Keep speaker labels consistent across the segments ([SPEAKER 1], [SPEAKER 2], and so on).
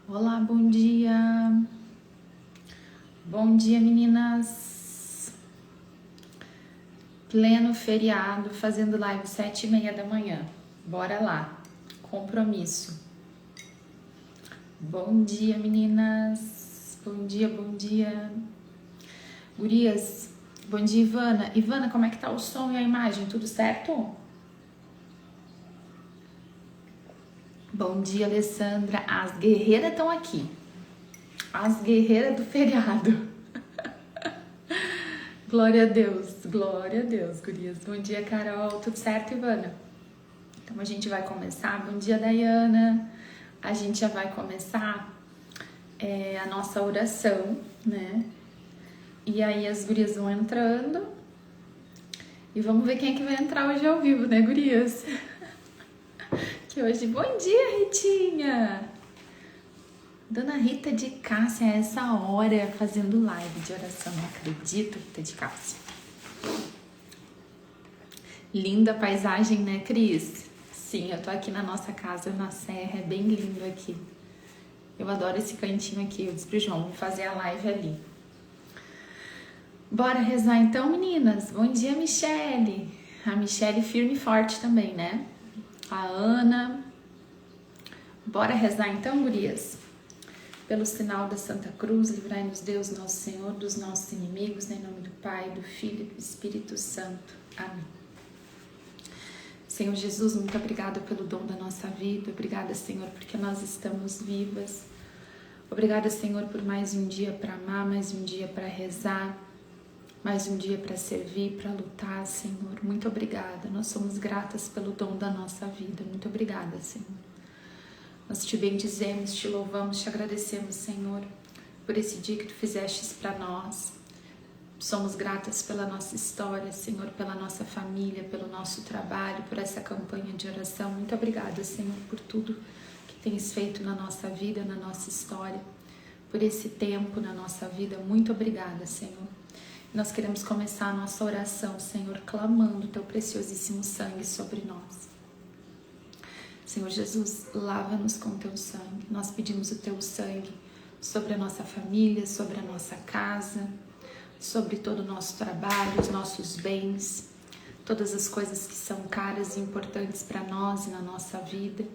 [SPEAKER 1] Olá, bom dia. Bom dia, meninas. Pleno feriado, fazendo live 7h30 da manhã. Bora lá. Compromisso. Bom dia, meninas. Bom dia, bom dia. Gurias, bom dia, Ivana. Ivana, como é que tá o som e a imagem? Tudo certo? Bom dia, Alessandra. As guerreiras estão aqui. As guerreiras do feriado. Glória a Deus, gurias. Bom dia, Carol. Tudo certo, Ivana? Então a gente vai começar. Bom dia, Dayana. A gente já vai começar a nossa oração, né? E aí as gurias vão entrando. E vamos ver quem é que vai entrar hoje ao vivo, né, gurias? Que hoje... Bom dia, Ritinha! Dona Rita de Cássia, a essa hora, fazendo live de oração. Não acredito, Rita de Cássia. Linda paisagem, né, Cris? Sim, eu tô aqui na nossa casa, na serra, é bem lindo aqui. Eu adoro esse cantinho aqui. Eu disse pro João, vou fazer a live ali. Bora rezar então, meninas? Bom dia, Michele. A Michele firme e forte também, né? A Ana. Bora rezar então, gurias? Pelo sinal da Santa Cruz, livrai-nos Deus, nosso Senhor, dos nossos inimigos, em nome do Pai, do Filho e do Espírito Santo. Amém. Senhor Jesus, muito obrigada pelo dom da nossa vida. Obrigada, Senhor, porque nós estamos vivas. Obrigada, Senhor, por mais um dia para amar, mais um dia para rezar, mais um dia para servir, para lutar, Senhor. Muito obrigada. Nós somos gratas pelo dom da nossa vida. Muito obrigada, Senhor. Nós te bendizemos, te louvamos, te agradecemos, Senhor, por esse dia que tu fizestes para nós. Somos gratas pela nossa história, Senhor, pela nossa família, pelo nosso trabalho, por essa campanha de oração. Muito obrigada, Senhor, por tudo que tens feito na nossa vida, na nossa história, por esse tempo na nossa vida. Muito obrigada, Senhor. Nós queremos começar a nossa oração, Senhor, clamando o teu preciosíssimo sangue sobre nós. Senhor Jesus, lava-nos com teu sangue. Nós pedimos o teu sangue sobre a nossa família, sobre a nossa casa, sobre todo o nosso trabalho, os nossos bens, todas as coisas que são caras e importantes para nós e na nossa vida.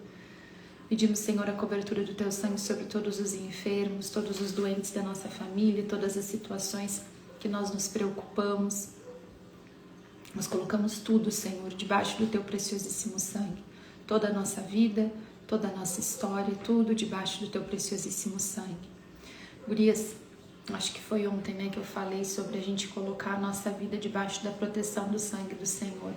[SPEAKER 1] Pedimos, Senhor, a cobertura do teu sangue sobre todos os enfermos, todos os doentes da nossa família, todas as situações que nós nos preocupamos. Nós colocamos tudo, Senhor, debaixo do teu preciosíssimo sangue. Toda a nossa vida, toda a nossa história, tudo debaixo do teu preciosíssimo sangue. Gurias, acho que foi ontem, né, que eu falei sobre a gente colocar a nossa vida debaixo da proteção do sangue do Senhor.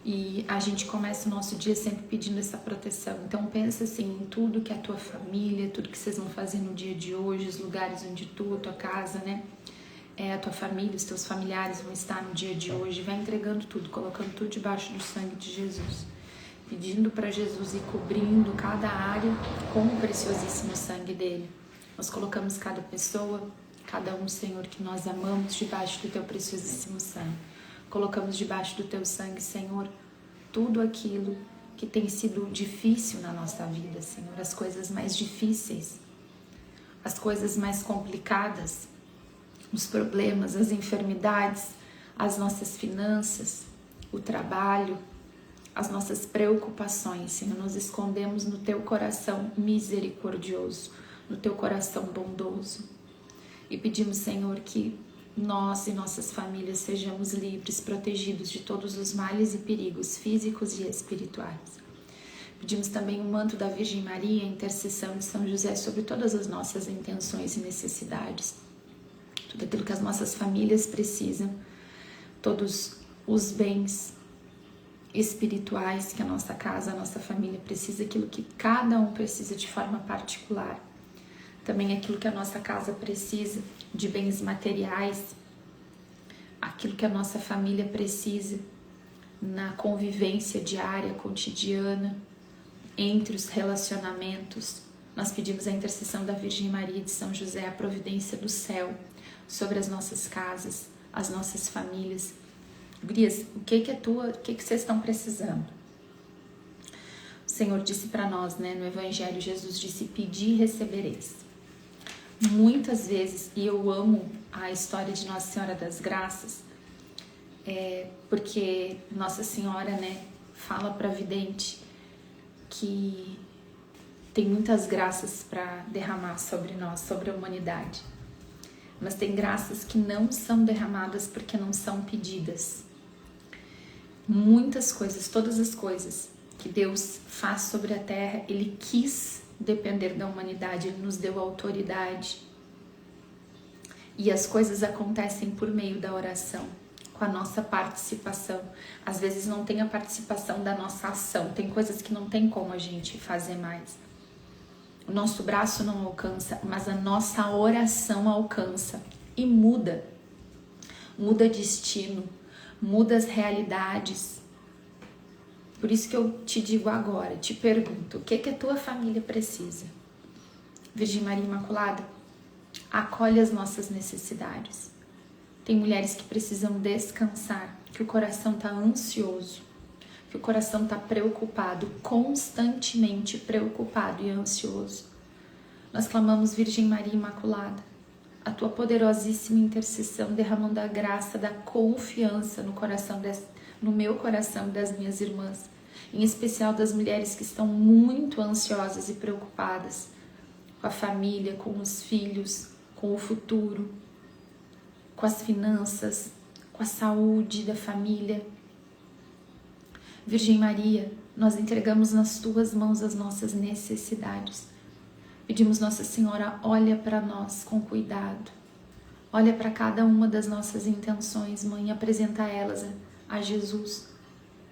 [SPEAKER 1] E a gente começa o nosso dia sempre pedindo essa proteção. Então pensa assim em tudo que a tua família, tudo que vocês vão fazer no dia de hoje, os lugares onde tu, a tua casa, né, a tua família, os teus familiares vão estar no dia de hoje. Vai entregando tudo, colocando tudo debaixo do sangue de Jesus. Pedindo para Jesus ir cobrindo cada área com o preciosíssimo sangue dele. Nós colocamos cada pessoa, cada um, Senhor, que nós amamos, debaixo do teu preciosíssimo sangue. Colocamos debaixo do teu sangue, Senhor, tudo aquilo que tem sido difícil na nossa vida, Senhor. As coisas mais difíceis, as coisas mais complicadas, os problemas, as enfermidades, as nossas finanças, o trabalho, as nossas preocupações, Senhor, nós escondemos no teu coração misericordioso, no teu coração bondoso. E pedimos, Senhor, que nós e nossas famílias sejamos livres, protegidos de todos os males e perigos físicos e espirituais. Pedimos também o manto da Virgem Maria, a intercessão de São José sobre todas as nossas intenções e necessidades. Tudo aquilo que as nossas famílias precisam, todos os bens espirituais que a nossa casa, a nossa família precisa, aquilo que cada um precisa de forma particular. Também aquilo que a nossa casa precisa de bens materiais, aquilo que a nossa família precisa na convivência diária, cotidiana, entre os relacionamentos. Nós pedimos a intercessão da Virgem Maria e de São José, a providência do céu sobre as nossas casas, as nossas famílias. Gurias, o que vocês estão precisando? Senhor disse para nós, né, no Evangelho, Jesus disse: pedi e recebereis. Muitas vezes, e eu amo a história de Nossa Senhora das Graças, porque Nossa Senhora, né, fala para a vidente que tem muitas graças para derramar sobre nós, sobre a humanidade. Mas tem graças que não são derramadas porque não são pedidas. Muitas coisas, todas as coisas que Deus faz sobre a terra, Ele quis depender da humanidade, Ele nos deu autoridade. E as coisas acontecem por meio da oração, com a nossa participação. Às vezes não tem a participação da nossa ação, tem coisas que não tem como a gente fazer mais. O nosso braço não alcança, mas a nossa oração alcança e muda. Muda destino, muda as realidades. Por isso que eu te digo agora, te pergunto, o que a tua família precisa? Virgem Maria Imaculada, acolhe as nossas necessidades. Tem mulheres que precisam descansar, que o coração está ansioso, que o coração está preocupado, constantemente preocupado e ansioso. Nós clamamos, Virgem Maria Imaculada, a tua poderosíssima intercessão, derramando a graça da confiança no meu coração e das minhas irmãs, em especial das mulheres que estão muito ansiosas e preocupadas com a família, com os filhos, com o futuro, com as finanças, com a saúde da família. Virgem Maria, nós entregamos nas tuas mãos as nossas necessidades. Pedimos, Nossa Senhora, olha para nós com cuidado. Olha para cada uma das nossas intenções, Mãe, apresenta elas a Jesus.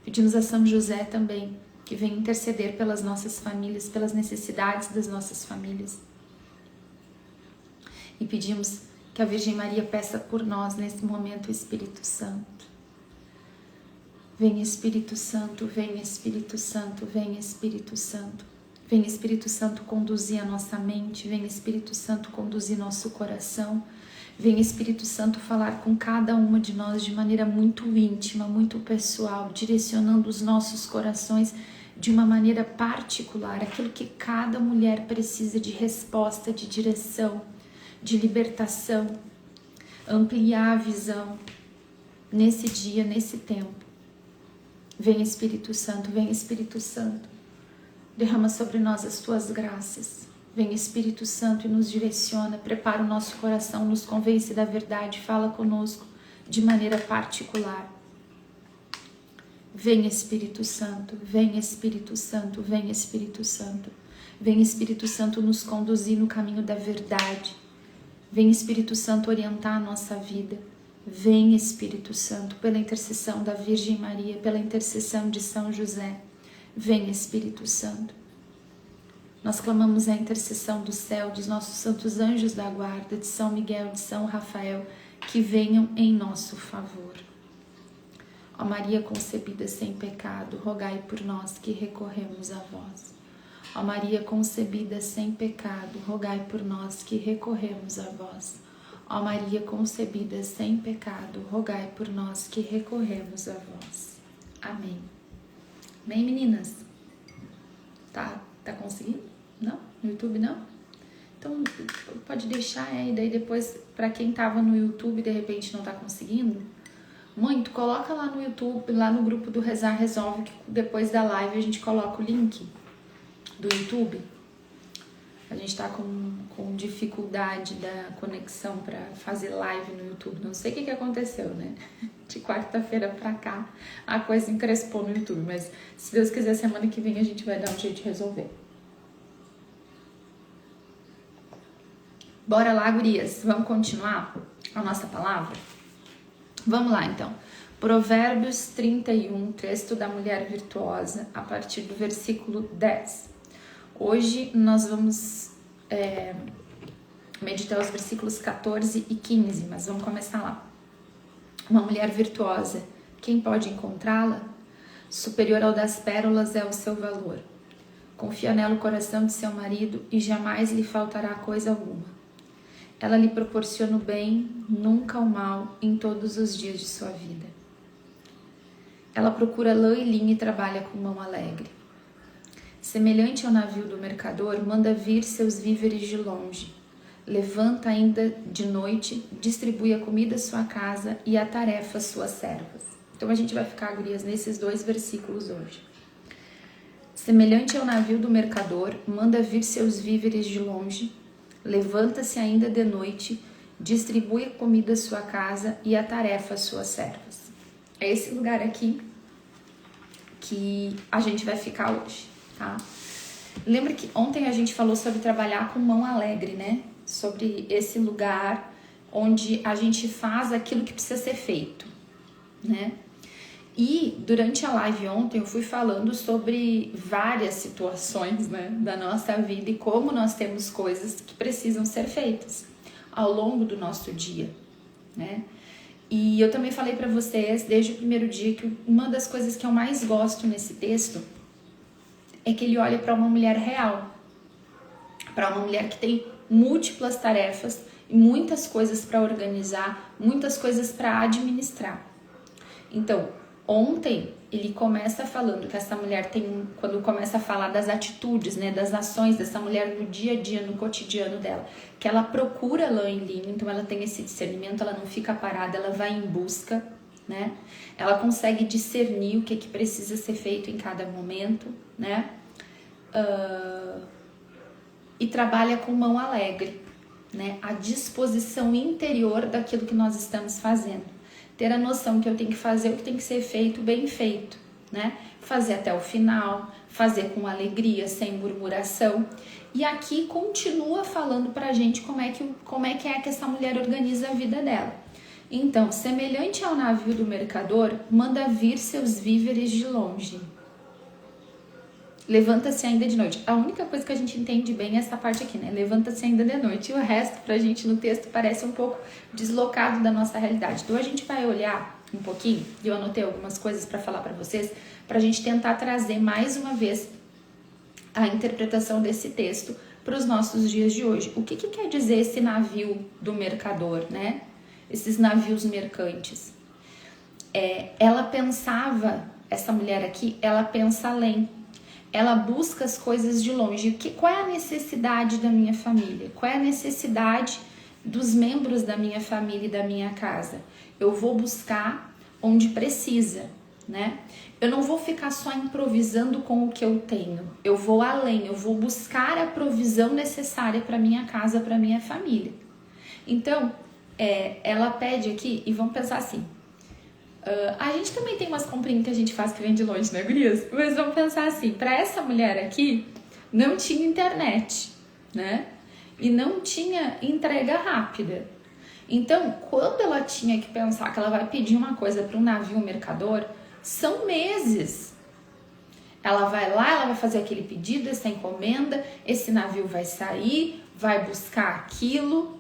[SPEAKER 1] Pedimos a São José também, que venha interceder pelas nossas famílias, pelas necessidades das nossas famílias. E pedimos que a Virgem Maria peça por nós nesse momento o Espírito Santo. Vem Espírito Santo, vem Espírito Santo, vem Espírito Santo. Vem Espírito Santo conduzir a nossa mente, vem Espírito Santo conduzir nosso coração. Vem Espírito Santo falar com cada uma de nós de maneira muito íntima, muito pessoal, direcionando os nossos corações de uma maneira particular, aquilo que cada mulher precisa de resposta, de direção, de libertação, ampliar a visão nesse dia, nesse tempo. Vem Espírito Santo, vem Espírito Santo, derrama sobre nós as tuas graças. Vem Espírito Santo e nos direciona, prepara o nosso coração, nos convence da verdade, fala conosco de maneira particular. Vem Espírito Santo, vem Espírito Santo, vem Espírito Santo. Vem Espírito Santo nos conduzir no caminho da verdade. Vem Espírito Santo orientar a nossa vida. Vem Espírito Santo, pela intercessão da Virgem Maria, pela intercessão de São José. Vem Espírito Santo. Nós clamamos a intercessão do céu, dos nossos santos anjos da guarda, de São Miguel, de São Rafael, que venham em nosso favor. Ó Maria concebida sem pecado, rogai por nós que recorremos a vós. Ó Maria concebida sem pecado, rogai por nós que recorremos a vós. Ó Maria concebida sem pecado, rogai por nós que recorremos a vós. Amém. Bem, meninas? Tá conseguindo? Não? No YouTube não? Então pode deixar aí, daí depois, pra quem tava no YouTube de repente não tá conseguindo, muito, coloca lá no YouTube, lá no grupo do Rezar Resolve, que depois da live a gente coloca o link do YouTube. A gente tá com dificuldade da conexão pra fazer live no YouTube. Não sei o que aconteceu, né? De quarta-feira pra cá a coisa encrespou no YouTube, mas se Deus quiser, semana que vem a gente vai dar um jeito de resolver. Bora lá, gurias, vamos continuar a nossa palavra? Vamos lá, então. Provérbios 31, texto da mulher virtuosa, a partir do versículo 10. Hoje nós vamos meditar os versículos 14 e 15, mas vamos começar lá. Uma mulher virtuosa, quem pode encontrá-la? Superior ao das pérolas é o seu valor. Confia nela o coração de seu marido e jamais lhe faltará coisa alguma. Ela lhe proporciona o bem, nunca o mal, em todos os dias de sua vida. Ela procura lã e linho e trabalha com mão alegre. Semelhante ao navio do mercador, manda vir seus víveres de longe. Levanta ainda de noite, distribui a comida à sua casa e a tarefa às suas servas. Então a gente vai ficar, gurias, nesses 2 versículos hoje. Semelhante ao navio do mercador, manda vir seus víveres de longe. Levanta-se ainda de noite, distribui a comida à sua casa e a tarefa às suas servas. É esse lugar aqui que a gente vai ficar hoje, tá? Lembra que ontem a gente falou sobre trabalhar com mão alegre, né? Sobre esse lugar onde a gente faz aquilo que precisa ser feito, né? E durante a live ontem eu fui falando sobre várias situações, né, da nossa vida e como nós temos coisas que precisam ser feitas ao longo do nosso dia, né? E eu também falei para vocês desde o primeiro dia que uma das coisas que eu mais gosto nesse texto é que ele olha para uma mulher real, para uma mulher que tem múltiplas tarefas e muitas coisas para organizar, muitas coisas para administrar. Então, ontem ele começa falando que essa mulher tem, quando começa a falar das atitudes, né, das ações dessa mulher no dia a dia, no cotidiano dela, que ela procura lã e linho, então ela tem esse discernimento, ela não fica parada, ela vai em busca, né? Ela consegue discernir o que precisa ser feito em cada momento, né? E trabalha com mão alegre, né? A disposição interior daquilo que nós estamos fazendo. Ter a noção que eu tenho que fazer o que tem que ser feito, bem feito, né? Fazer até o final, fazer com alegria, sem murmuração. E aqui continua falando pra gente como é que essa mulher organiza a vida dela. Então, semelhante ao navio do mercador, manda vir seus víveres de longe. Levanta-se ainda de noite. A única coisa que a gente entende bem é essa parte aqui, né? Levanta-se ainda de noite. E o resto, pra gente, no texto, parece um pouco deslocado da nossa realidade. Então, a gente vai olhar um pouquinho, e eu anotei algumas coisas pra falar pra vocês, pra gente tentar trazer mais uma vez a interpretação desse texto pros nossos dias de hoje. O que quer dizer esse navio do mercador, né? Esses navios mercantes. Ela pensava, essa mulher aqui, ela pensa além. Ela busca as coisas de longe. Qual é a necessidade da minha família? Qual é a necessidade dos membros da minha família e da minha casa? Eu vou buscar onde precisa, né? Eu não vou ficar só improvisando com o que eu tenho. Eu vou além, eu vou buscar a provisão necessária para minha casa, para minha família. Então, ela pede aqui, e vamos pensar assim, a gente também tem umas comprinhas que a gente faz que vem de longe, né, gurias? Mas vamos pensar assim, para essa mulher aqui, não tinha internet, né? E não tinha entrega rápida. Então, quando ela tinha que pensar que ela vai pedir uma coisa para um navio mercador, são meses. Ela vai lá, ela vai fazer aquele pedido, essa encomenda, esse navio vai sair, vai buscar aquilo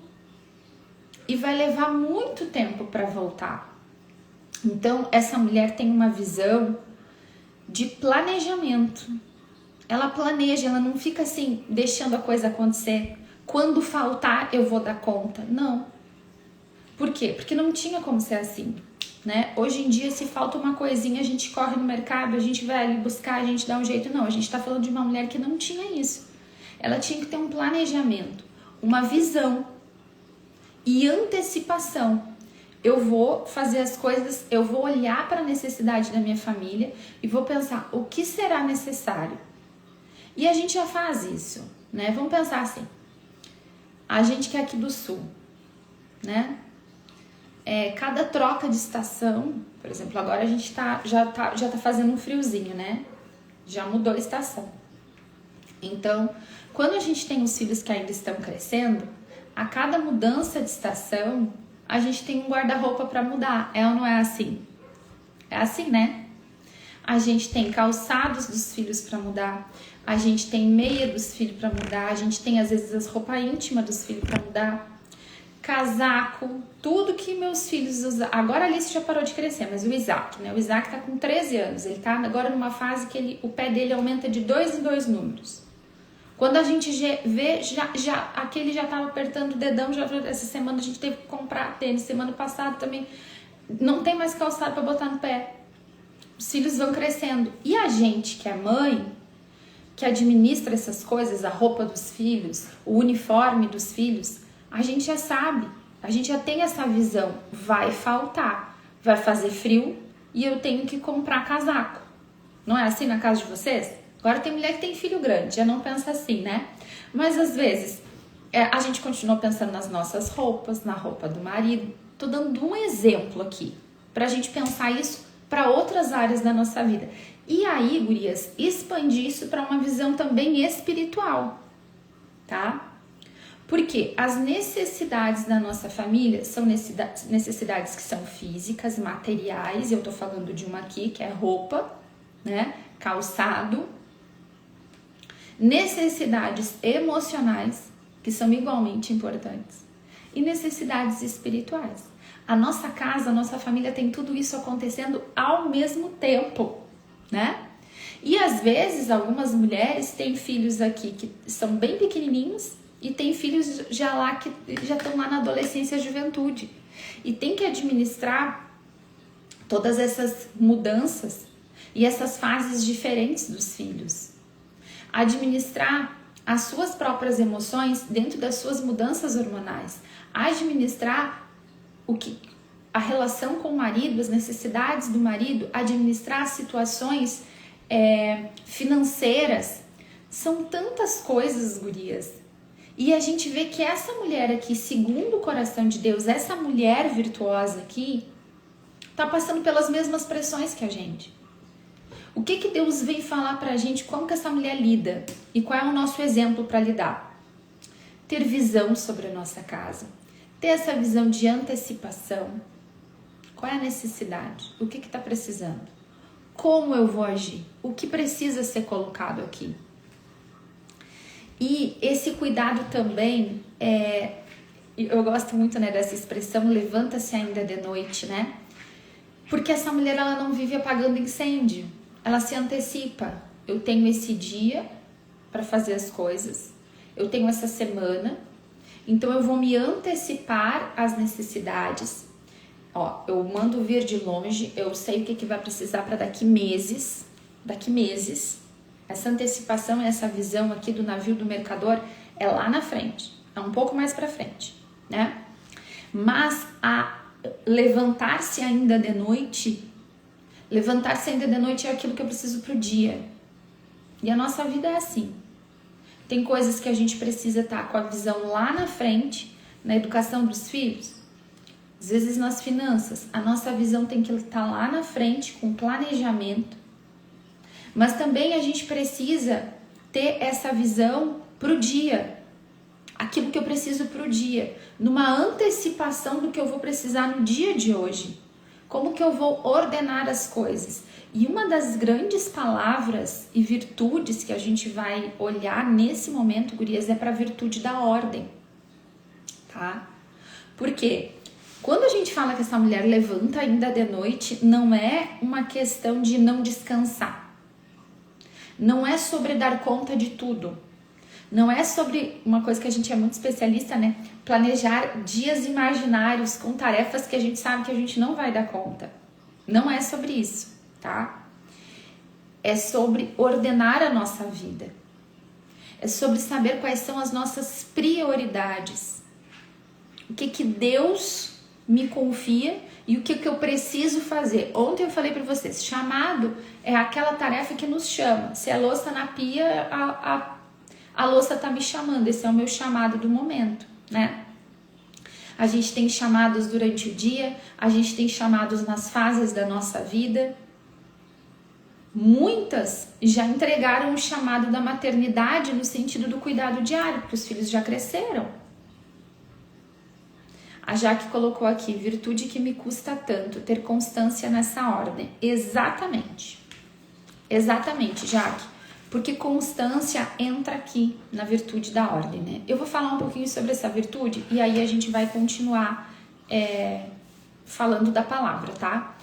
[SPEAKER 1] e vai levar muito tempo para voltar. Então, essa mulher tem uma visão de planejamento. Ela planeja, ela não fica assim, deixando a coisa acontecer. Quando faltar, eu vou dar conta. Não. Por quê? Porque não tinha como ser assim, né? Hoje em dia, se falta uma coisinha, a gente corre no mercado, a gente vai ali buscar, a gente dá um jeito. Não, a gente tá falando de uma mulher que não tinha isso. Ela tinha que ter um planejamento, uma visão e antecipação. Eu vou fazer as coisas, eu vou olhar para a necessidade da minha família e vou pensar o que será necessário. E a gente já faz isso, né? Vamos pensar assim, a gente que é aqui do sul, né? Cada troca de estação, por exemplo, agora a gente já tá fazendo um friozinho, né? Já mudou a estação. Então, quando a gente tem os filhos que ainda estão crescendo, a cada mudança de estação, a gente tem um guarda-roupa para mudar. É ou não é assim? É assim, né? A gente tem calçados dos filhos para mudar, a gente tem meia dos filhos para mudar, a gente tem às vezes as roupas íntimas dos filhos para mudar, casaco, tudo que meus filhos usam. Agora a Alice já parou de crescer, mas o Isaac, né? O Isaac tá com 13 anos, ele tá agora numa fase que o pé dele aumenta de 2 em 2 números. Quando a gente vê, aquele já tava apertando o dedão, essa semana a gente teve que comprar tênis, semana passada também, não tem mais calçado para botar no pé. Os filhos vão crescendo. E a gente que é mãe, que administra essas coisas, a roupa dos filhos, o uniforme dos filhos, a gente já sabe, a gente já tem essa visão, vai faltar, vai fazer frio e eu tenho que comprar casaco. Não é assim na casa de vocês? Agora tem mulher que tem filho grande, já não pensa assim, né? Mas às vezes a gente continua pensando nas nossas roupas, na roupa do marido. Tô dando um exemplo aqui, pra gente pensar isso para outras áreas da nossa vida. E aí, gurias, expandir isso para uma visão também espiritual, tá? Porque as necessidades da nossa família são necessidades que são físicas, materiais, eu tô falando de uma aqui, que é roupa, né? Calçado. Necessidades emocionais, que são igualmente importantes. E necessidades espirituais. A nossa casa, a nossa família tem tudo isso acontecendo ao mesmo tempo, né? E às vezes algumas mulheres têm filhos aqui que são bem pequenininhos e tem filhos já lá que já estão lá na adolescência e juventude. E tem que administrar todas essas mudanças e essas fases diferentes dos filhos. Administrar as suas próprias emoções dentro das suas mudanças hormonais. Administrar a relação com o marido, as necessidades do marido, administrar situações financeiras. São tantas coisas, gurias. E a gente vê que essa mulher aqui, segundo o coração de Deus, essa mulher virtuosa aqui, tá passando pelas mesmas pressões que a gente. O que Deus vem falar pra gente, como que essa mulher lida e qual é o nosso exemplo para lidar? Ter visão sobre a nossa casa, ter essa visão de antecipação. Qual é a necessidade? O que está precisando? Como eu vou agir? O que precisa ser colocado aqui? E esse cuidado também, eu gosto muito, né, dessa expressão, levanta-se ainda de noite, né? Porque essa mulher, ela não vive apagando incêndio. Ela se antecipa. Eu tenho esse dia para fazer as coisas. Eu tenho essa semana. Então eu vou me antecipar às necessidades. Ó, eu mando vir de longe. Eu sei o que vai precisar para daqui meses. Daqui meses. Essa antecipação e essa visão aqui do navio do mercador é lá na frente. É um pouco mais para frente, né? Mas a levantar-se ainda de noite... Levantar-se ainda de noite é aquilo que eu preciso pro dia. E a nossa vida é assim. Tem coisas que a gente precisa estar com a visão lá na frente, na educação dos filhos. Às vezes nas finanças, a nossa visão tem que estar lá na frente, com planejamento. Mas também a gente precisa ter essa visão pro dia. Aquilo que eu preciso pro dia. Numa antecipação do que eu vou precisar no dia de hoje. Como que eu vou ordenar as coisas? E uma das grandes palavras e virtudes que a gente vai olhar nesse momento, gurias, é para a virtude da ordem, tá? Porque quando a gente fala que essa mulher levanta ainda de noite, não é uma questão de não descansar. Não é sobre dar conta de tudo. Não é sobre uma coisa que a gente é muito especialista, né? Planejar dias imaginários com tarefas que a gente sabe que a gente não vai dar conta. Não é sobre isso, tá? É sobre ordenar a nossa vida. É sobre saber quais são as nossas prioridades. O que Deus me confia e o que eu preciso fazer. Ontem eu falei para vocês, chamado é aquela tarefa que nos chama. Se é louça na pia, a louça tá me chamando, esse é o meu chamado do momento, né? A gente tem chamados durante o dia, a gente tem chamados nas fases da nossa vida. Muitas já entregaram o chamado da maternidade no sentido do cuidado diário, porque os filhos já cresceram. A Jaque colocou aqui, virtude que me custa tanto, ter constância nessa ordem. Exatamente. Exatamente, Jaque. Porque constância entra aqui na virtude da ordem, né? Eu vou falar um pouquinho sobre essa virtude e aí a gente vai continuar falando da palavra, tá?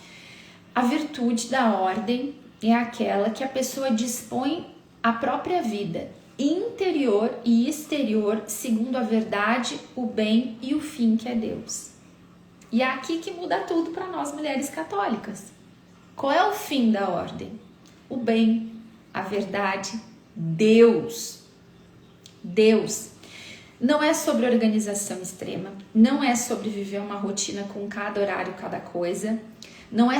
[SPEAKER 1] A virtude da ordem é aquela que a pessoa dispõe a própria vida, interior e exterior, segundo a verdade, o bem e o fim que é Deus. E é aqui que muda tudo para nós mulheres católicas. Qual é o fim da ordem? O bem, a verdade, Deus. Deus. Não é sobre organização extrema, não é sobre viver uma rotina com cada horário, cada coisa, não é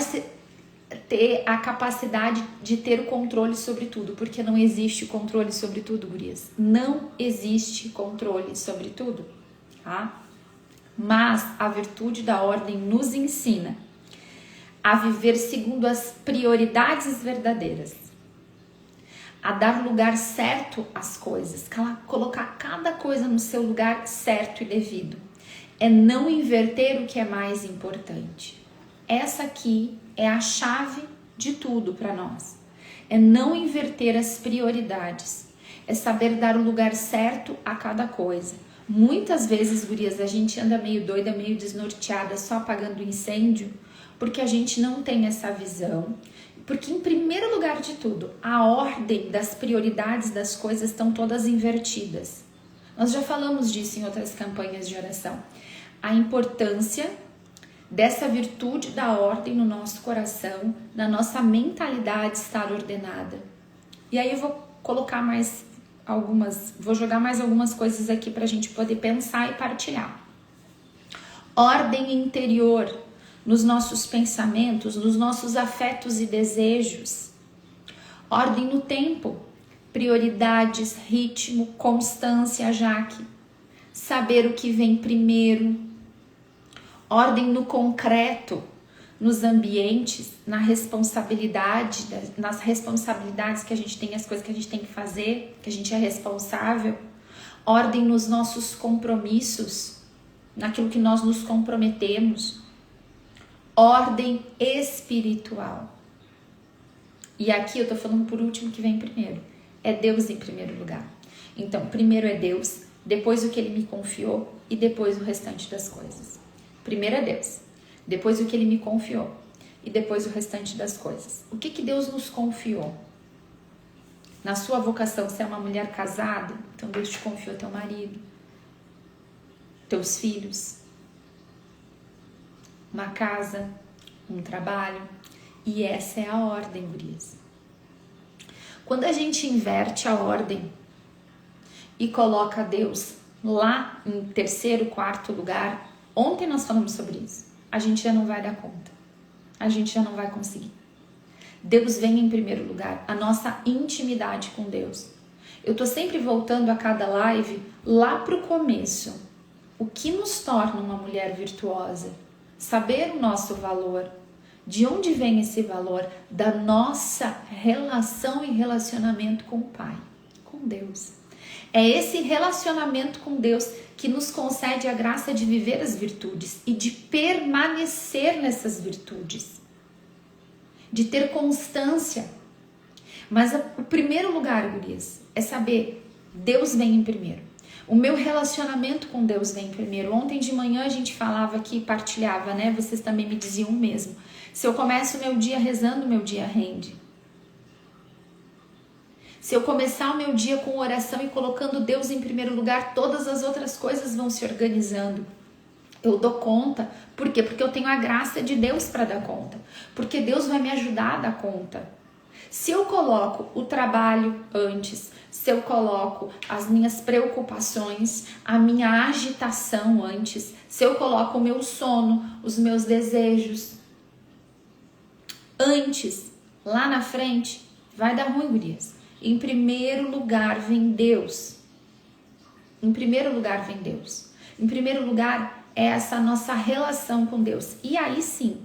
[SPEAKER 1] ter a capacidade de ter o controle sobre tudo, porque não existe controle sobre tudo, gurias. Não existe controle sobre tudo, tá? Mas a virtude da ordem nos ensina a viver segundo as prioridades verdadeiras, a dar lugar certo às coisas, colocar cada coisa no seu lugar certo e devido. É não inverter o que é mais importante. Essa aqui é a chave de tudo para nós. É não inverter as prioridades. É saber dar o lugar certo a cada coisa. Muitas vezes, gurias, a gente anda meio doida, meio desnorteada, só apagando incêndio, porque a gente não tem essa visão. Porque, em primeiro lugar de tudo, a ordem das prioridades das coisas estão todas invertidas. Nós já falamos disso em outras campanhas de oração. A importância dessa virtude da ordem no nosso coração, na nossa mentalidade estar ordenada. E aí eu vou colocar vou jogar mais algumas coisas aqui para a gente poder pensar e partilhar. Ordem interior nos nossos pensamentos, nos nossos afetos e desejos. Ordem no tempo, prioridades, ritmo, constância, Jaque. Saber o que vem primeiro. Ordem no concreto, nos ambientes, nas responsabilidades que a gente tem, as coisas que a gente tem que fazer, que a gente é responsável. Ordem nos nossos compromissos, naquilo que nós nos comprometemos. Ordem espiritual. E aqui eu tô falando por último que vem primeiro. É Deus em primeiro lugar. Então, primeiro é Deus, depois o que Ele me confiou e depois o restante das coisas. Primeiro é Deus, depois o que Ele me confiou e depois o restante das coisas. O que Deus nos confiou? Na sua vocação, você é uma mulher casada, então Deus te confiou teu marido, teus filhos, uma casa, um trabalho, e essa é a ordem, gurias. Quando a gente inverte a ordem e coloca Deus lá em terceiro, quarto lugar, ontem nós falamos sobre isso, a gente já não vai dar conta, a gente já não vai conseguir. Deus vem em primeiro lugar, a nossa intimidade com Deus. Eu tô sempre voltando a cada live lá pro começo. O que nos torna uma mulher virtuosa? Saber o nosso valor. De onde vem esse valor? Da nossa relação e relacionamento com o Pai, com Deus. É esse relacionamento com Deus que nos concede a graça de viver as virtudes e de permanecer nessas virtudes, de ter constância. Mas o primeiro lugar, gurias, é saber, Deus vem em primeiro. O meu relacionamento com Deus vem primeiro. Ontem de manhã a gente falava aqui, partilhava, né? Vocês também me diziam o mesmo. Se eu começo o meu dia rezando, meu dia rende. Se eu começar o meu dia com oração e colocando Deus em primeiro lugar, todas as outras coisas vão se organizando. Eu dou conta. Por quê? Porque eu tenho a graça de Deus para dar conta. Porque Deus vai me ajudar a dar conta. Se eu coloco o trabalho antes, se eu coloco as minhas preocupações, a minha agitação antes, se eu coloco o meu sono, os meus desejos antes, lá na frente, vai dar ruim, gurias. Em primeiro lugar vem Deus. Em primeiro lugar vem Deus. Em primeiro lugar é essa nossa relação com Deus. E aí sim,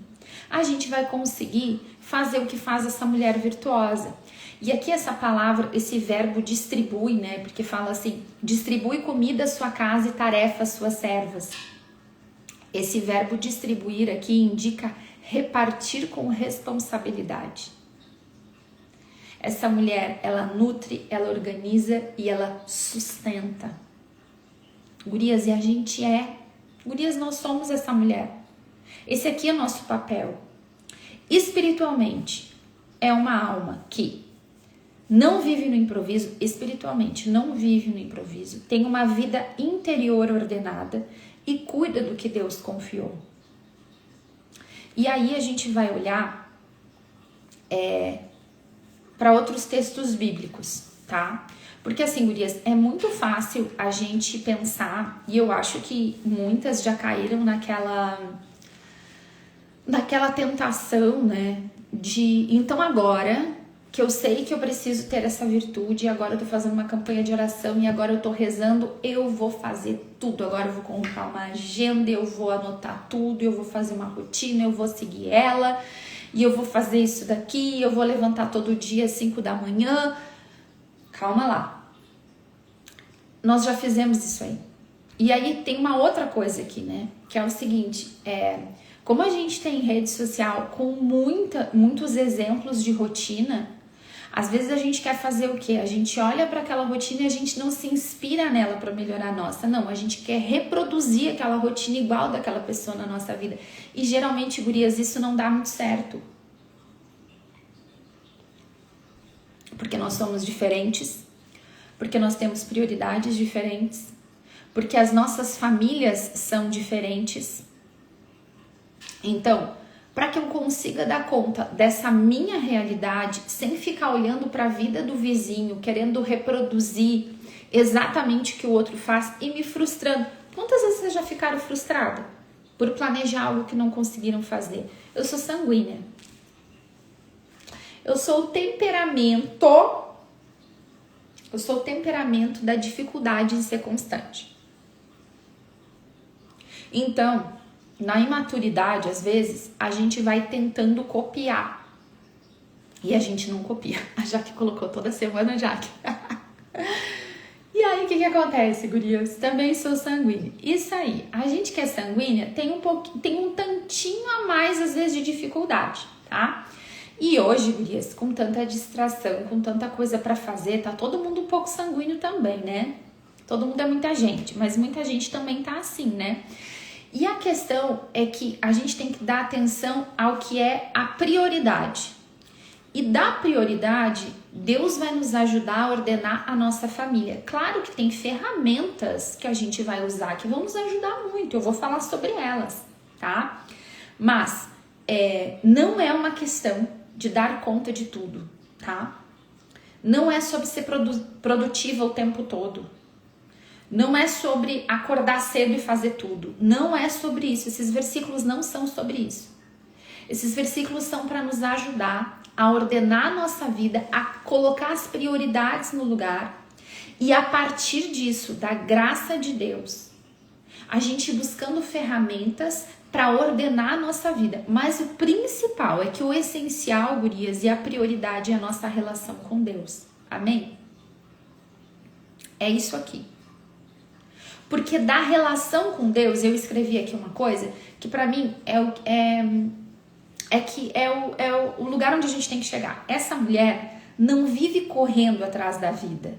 [SPEAKER 1] a gente vai conseguir fazer o que faz essa mulher virtuosa. E aqui essa palavra, esse verbo distribui, né? Porque fala assim, distribui comida à sua casa e tarefa às suas servas. Esse verbo distribuir aqui indica repartir com responsabilidade. Essa mulher, ela nutre, ela organiza e ela sustenta. Gurias, e a gente é. Gurias, nós somos essa mulher. Esse aqui é o nosso papel. Espiritualmente, é uma alma que não vive no improviso, espiritualmente não vive no improviso, tem uma vida interior ordenada e cuida do que Deus confiou. E aí a gente vai olhar para outros textos bíblicos. tá? Porque assim, gurias, é muito fácil a gente pensar, e eu acho que muitas já caíram naquela tentação, né? De, então agora que eu sei que eu preciso ter essa virtude, agora eu tô fazendo uma campanha de oração e agora eu tô rezando, eu vou fazer tudo. Agora eu vou comprar uma agenda, eu vou anotar tudo, eu vou fazer uma rotina, eu vou seguir ela, e eu vou fazer isso daqui, eu vou levantar todo dia às 5 da manhã. Calma lá. Nós já fizemos isso aí. E aí tem uma outra coisa aqui, né? Que é o seguinte, como a gente tem rede social com muitos exemplos de rotina, às vezes a gente quer fazer o quê? A gente olha para aquela rotina e a gente não se inspira nela para melhorar a nossa. Não, a gente quer reproduzir aquela rotina igual daquela pessoa na nossa vida. E geralmente, gurias, isso não dá muito certo. Porque nós somos diferentes, porque nós temos prioridades diferentes, porque as nossas famílias são diferentes. Então, para que eu consiga dar conta dessa minha realidade, sem ficar olhando para a vida do vizinho, querendo reproduzir exatamente o que o outro faz e me frustrando. Quantas vezes vocês já ficaram frustradas por planejar algo que não conseguiram fazer? Eu sou sanguínea. Eu sou o temperamento da dificuldade em ser constante. Então, na imaturidade, às vezes, a gente vai tentando copiar. E a gente não copia. A Jaque colocou toda semana, Jaque. E aí, o que acontece, gurias? Também sou sanguínea. Isso aí, a gente que é sanguínea tem um tantinho a mais, às vezes, de dificuldade, tá? E hoje, gurias, com tanta distração, com tanta coisa pra fazer, tá todo mundo um pouco sanguíneo também, né? Todo mundo é muita gente, mas muita gente também tá assim, né? E a questão é que a gente tem que dar atenção ao que é a prioridade. E da prioridade, Deus vai nos ajudar a ordenar a nossa família. Claro que tem ferramentas que a gente vai usar que vão nos ajudar muito. Eu vou falar sobre elas, tá? Mas não é uma questão de dar conta de tudo, tá? Não é sobre ser produtiva o tempo todo. Não é sobre acordar cedo e fazer tudo. Não é sobre isso. Esses versículos não são sobre isso. Esses versículos são para nos ajudar a ordenar a nossa vida, a colocar as prioridades no lugar e a partir disso, da graça de Deus, a gente buscando ferramentas para ordenar a nossa vida. Mas o principal é que o essencial, gurias, e a prioridade é a nossa relação com Deus. Amém? É isso aqui. Porque da relação com Deus, eu escrevi aqui uma coisa que para mim é o lugar onde a gente tem que chegar. Essa mulher não vive correndo atrás da vida.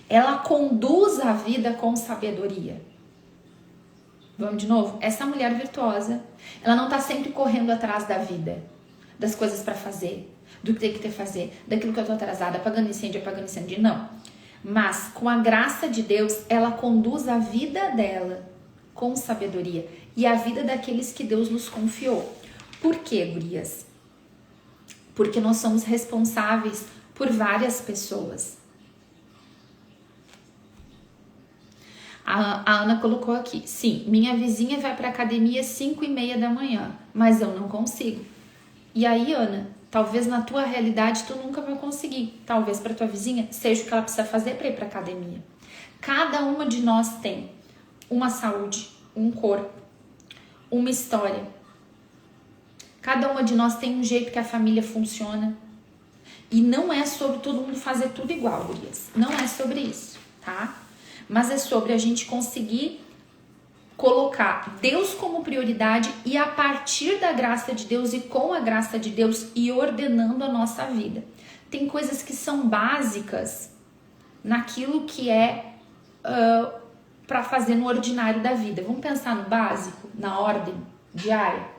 [SPEAKER 1] Ela conduz a vida com sabedoria. Vamos de novo? Essa mulher virtuosa, ela não tá sempre correndo atrás da vida, das coisas para fazer, do que tem que fazer, daquilo que eu tô atrasada, apagando incêndio, não. Mas com a graça de Deus, ela conduz a vida dela com sabedoria e a vida daqueles que Deus nos confiou. Por quê, gurias? Porque nós somos responsáveis por várias pessoas. A Ana colocou aqui, sim, minha vizinha vai para academia às 5:30 da manhã, mas eu não consigo. E aí, Ana, talvez na tua realidade tu nunca vai conseguir. Talvez para tua vizinha seja o que ela precisa fazer para ir para academia. Cada uma de nós tem uma saúde, um corpo, uma história. Cada uma de nós tem um jeito que a família funciona. E não é sobre todo mundo fazer tudo igual, gurias. Não é sobre isso, tá? Mas é sobre a gente conseguir colocar Deus como prioridade e a partir da graça de Deus e com a graça de Deus ir ordenando a nossa vida. Tem coisas que são básicas naquilo que é para fazer no ordinário da vida. Vamos pensar no básico, na ordem diária?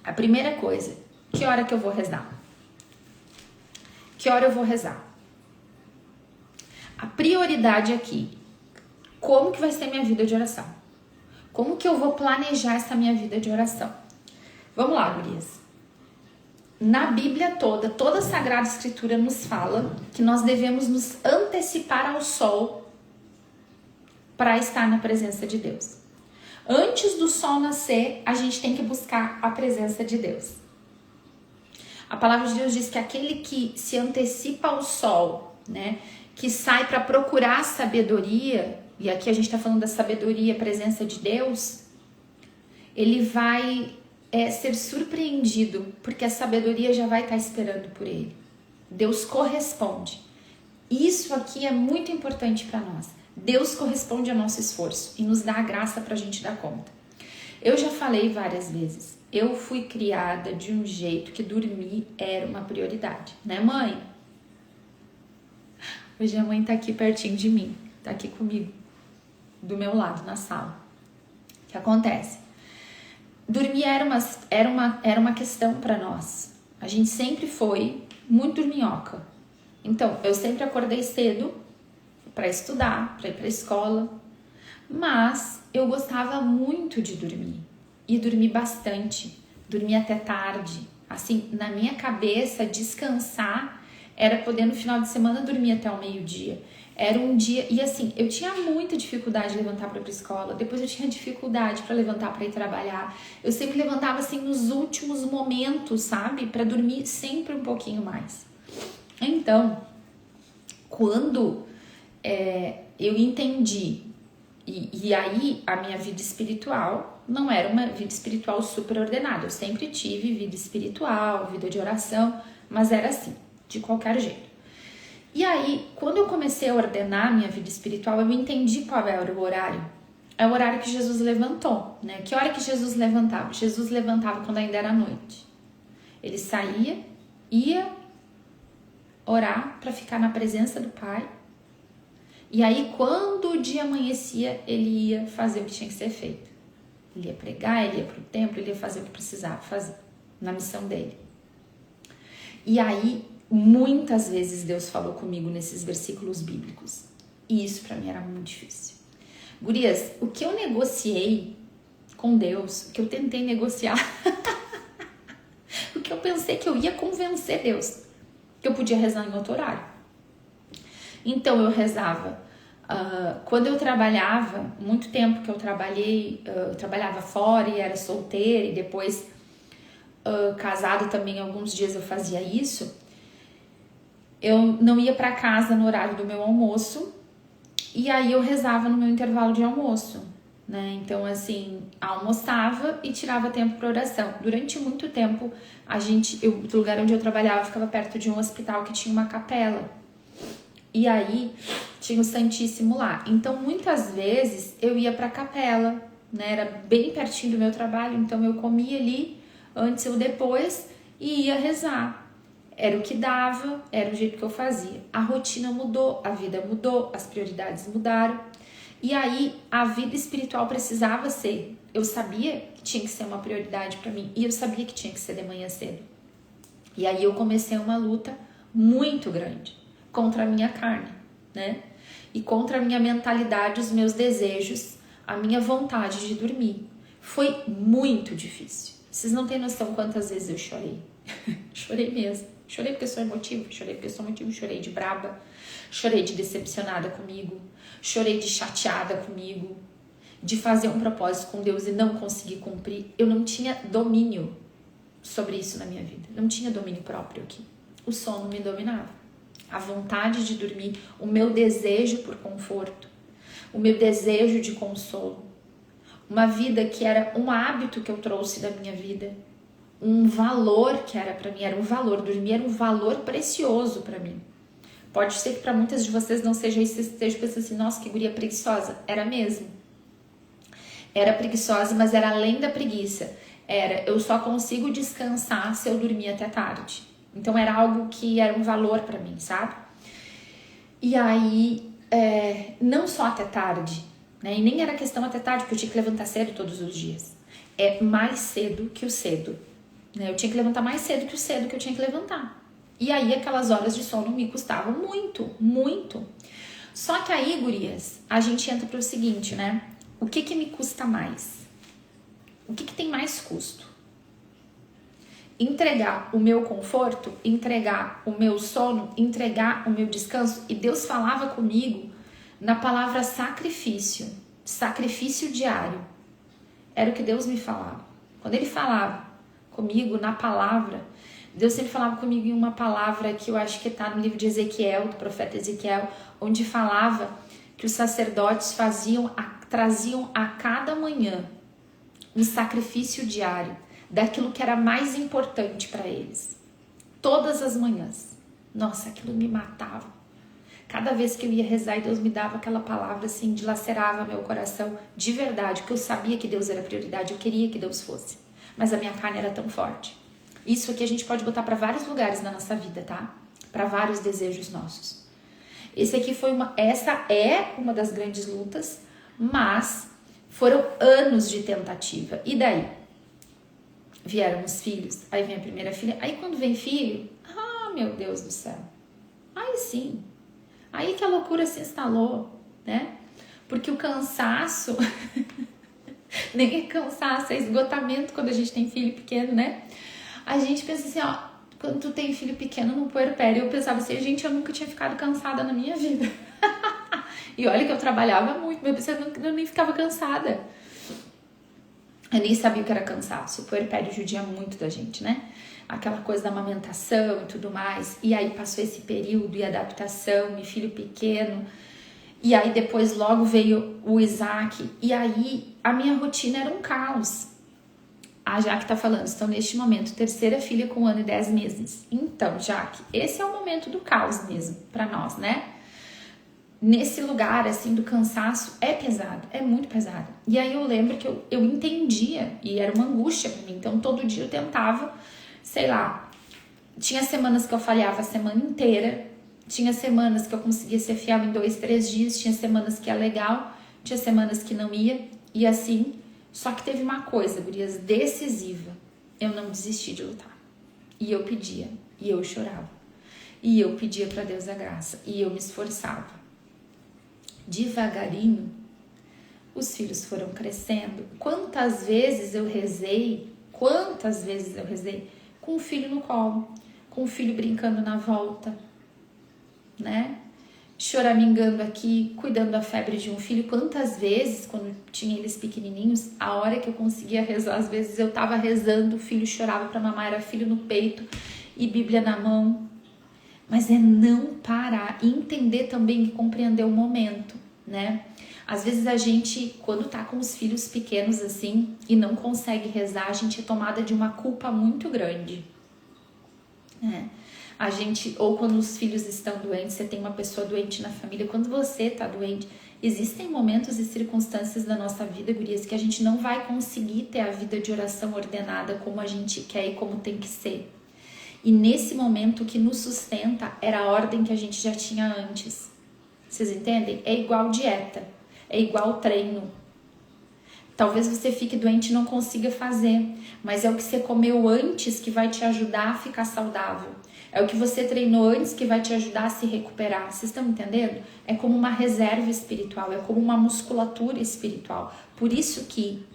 [SPEAKER 1] A primeira coisa, que hora que eu vou rezar? Que hora eu vou rezar? A prioridade aqui, como que vai ser minha vida de oração? Como que eu vou planejar essa minha vida de oração? Vamos lá, gurias. na Bíblia toda a Sagrada Escritura nos fala que nós devemos nos antecipar ao sol para estar na presença de Deus. Antes do sol nascer, a gente tem que buscar a presença de Deus. A palavra de Deus diz que aquele que se antecipa ao sol, né, que sai para procurar sabedoria, e aqui a gente está falando da sabedoria, a presença de Deus, ele vai ser surpreendido, porque a sabedoria já vai estar esperando por ele. Deus corresponde. Isso aqui é muito importante para nós. Deus corresponde ao nosso esforço e nos dá a graça para a gente dar conta. Eu já falei várias vezes, eu fui criada de um jeito que dormir era uma prioridade, né, mãe? Hoje a mãe tá aqui pertinho de mim, tá aqui comigo, do meu lado, na sala. O que acontece? Dormir era uma questão para nós. A gente sempre foi muito dorminhoca. Então, eu sempre acordei cedo para estudar, para ir para a escola, mas eu gostava muito de dormir e dormir bastante, dormir até tarde. Assim, na minha cabeça, descansar era poder no final de semana dormir até o meio-dia. Era um dia, e assim, eu tinha muita dificuldade de levantar para ir para a escola, depois eu tinha dificuldade para levantar para ir trabalhar. Eu sempre levantava assim nos últimos momentos, sabe? Para dormir sempre um pouquinho mais. Então, quando eu entendi, e aí a minha vida espiritual não era uma vida espiritual super ordenada. Eu sempre tive vida espiritual, vida de oração, mas era assim, de qualquer jeito. E aí, quando eu comecei a ordenar minha vida espiritual, eu entendi qual era o horário. É o horário que Jesus levantou, né? Que hora que Jesus levantava? Jesus levantava quando ainda era noite. Ele saía, ia orar para ficar na presença do Pai. E aí, quando o dia amanhecia, ele ia fazer o que tinha que ser feito. Ele ia pregar, ele ia para o templo, ele ia fazer o que precisava fazer na missão dele. E aí, muitas vezes Deus falou comigo nesses versículos bíblicos. E isso para mim era muito difícil. Gurias, o que eu negociei com Deus, o que eu tentei negociar, o que eu pensei que eu ia convencer Deus, que eu podia rezar em outro horário. Então eu rezava. Quando eu trabalhava, muito tempo que eu trabalhei, eu trabalhava fora e era solteira, e depois casada também, alguns dias eu fazia isso. Eu não ia para casa no horário do meu almoço, e aí eu rezava no meu intervalo de almoço, né? Então, assim, almoçava e tirava tempo para oração. Durante muito tempo, o lugar onde eu trabalhava ficava perto de um hospital que tinha uma capela. E aí, tinha o Santíssimo lá. Então, muitas vezes, eu ia para a capela, né? Era bem pertinho do meu trabalho, então eu comia ali, antes ou depois, e ia rezar. Era o que dava, era o jeito que eu fazia. A rotina mudou, a vida mudou, as prioridades mudaram. E aí, a vida espiritual precisava ser. Eu sabia que tinha que ser uma prioridade para mim. E eu sabia que tinha que ser de manhã cedo. E aí, eu comecei uma luta muito grande contra a minha carne, né? E contra a minha mentalidade, os meus desejos, a minha vontade de dormir. Foi muito difícil. Vocês não têm noção quantas vezes eu chorei. Chorei mesmo. Chorei porque eu sou emotivo, chorei porque eu sou emotivo, chorei de braba, chorei de decepcionada comigo, chorei de chateada comigo, de fazer um propósito com Deus e não conseguir cumprir. Eu não tinha domínio sobre isso na minha vida, não tinha domínio próprio aqui. O sono me dominava, a vontade de dormir, o meu desejo por conforto, o meu desejo de consolo, uma vida que era um hábito que eu trouxe da minha vida, um valor que era para mim, era um valor, dormir era um valor precioso para mim. Pode ser que para muitas de vocês não seja isso, esteja pensando assim, nossa, que guria preguiçosa. Era mesmo. Era preguiçosa, mas era além da preguiça. Eu só consigo descansar se eu dormir até tarde. Então era algo que era um valor para mim, sabe? E aí, não só até tarde, né? E nem era questão até tarde, porque eu tinha que levantar cedo todos os dias. É mais cedo que o cedo. Eu tinha que levantar mais cedo que o cedo que eu tinha que levantar. E aí aquelas horas de sono me custavam muito, muito. Só que aí, gurias, a gente entra pro seguinte, né? O que me custa mais? O que tem mais custo? entregar o meu conforto, entregar o meu sono, entregar o meu descanso. E Deus falava comigo na palavra sacrifício, sacrifício diário. Era o que Deus me falava. Quando Ele falava comigo na palavra, Deus sempre falava comigo em uma palavra que eu acho que está no livro de Ezequiel, do profeta Ezequiel, onde falava que os sacerdotes traziam a cada manhã um sacrifício diário daquilo que era mais importante para eles. Todas as manhãs. Nossa, aquilo me matava. Cada vez que eu ia rezar e Deus me dava aquela palavra assim, dilacerava meu coração de verdade, porque eu sabia que Deus era prioridade, eu queria que Deus fosse. Mas a minha carne era tão forte. Isso aqui a gente pode botar para vários lugares na nossa vida, tá? Para vários desejos nossos. Essa é uma das grandes lutas, mas foram anos de tentativa. E daí? Vieram os filhos, aí vem a primeira filha, aí quando vem filho, meu Deus do céu, aí sim, aí que a loucura se instalou, né? Porque o cansaço, nem é cansaço, é esgotamento quando a gente tem filho pequeno, né? A gente pensa assim, ó, quando tu tem filho pequeno no puerpério, eu pensava assim, gente, eu nunca tinha ficado cansada na minha vida. E olha que eu trabalhava muito, mas eu nem ficava cansada. Eu nem sabia o que era cansaço. O puerpério judia muito da gente, né? Aquela coisa da amamentação e tudo mais. E aí passou esse período e adaptação, e filho pequeno. E aí depois logo veio o Isaac. E aí a minha rotina era um caos. A Jaque tá falando, estão neste momento, terceira filha com 1 ano e 10 meses. Então, Jaque, esse é o momento do caos mesmo, pra nós, né? Nesse lugar, assim, do cansaço, é pesado, é muito pesado. E aí eu lembro que eu entendia, e era uma angústia pra mim, então todo dia eu tentava, sei lá, tinha semanas que eu falhava a semana inteira, tinha semanas que eu conseguia ser fiel em 2, 3 dias, tinha semanas que ia legal, tinha semanas que não ia, e assim, só que teve uma coisa, gurias, decisiva, eu não desisti de lutar. E eu pedia, e eu chorava, e eu pedia pra Deus a graça, e eu me esforçava. Devagarinho, os filhos foram crescendo. Quantas vezes eu rezei com o filho no colo, com o filho brincando na volta, né? Choramingando aqui, cuidando da febre de um filho. Quantas vezes, quando tinha eles pequenininhos, a hora que eu conseguia rezar, às vezes eu tava rezando, o filho chorava pra mamar, era filho no peito e Bíblia na mão. Mas é não parar e entender também e compreender o momento, né? Às vezes a gente, quando tá com os filhos pequenos assim e não consegue rezar, a gente é tomada de uma culpa muito grande, né? A gente, ou quando os filhos estão doentes, você tem uma pessoa doente na família, quando você tá doente, existem momentos e circunstâncias da nossa vida, gurias, que a gente não vai conseguir ter a vida de oração ordenada como a gente quer e como tem que ser. E nesse momento o que nos sustenta era a ordem que a gente já tinha antes. Vocês entendem? É igual dieta, é igual treino. Talvez você fique doente e não consiga fazer, mas é o que você comeu antes que vai te ajudar a ficar saudável. É o que você treinou antes que vai te ajudar a se recuperar. Vocês estão entendendo? É como uma reserva espiritual, é como uma musculatura espiritual. Por isso que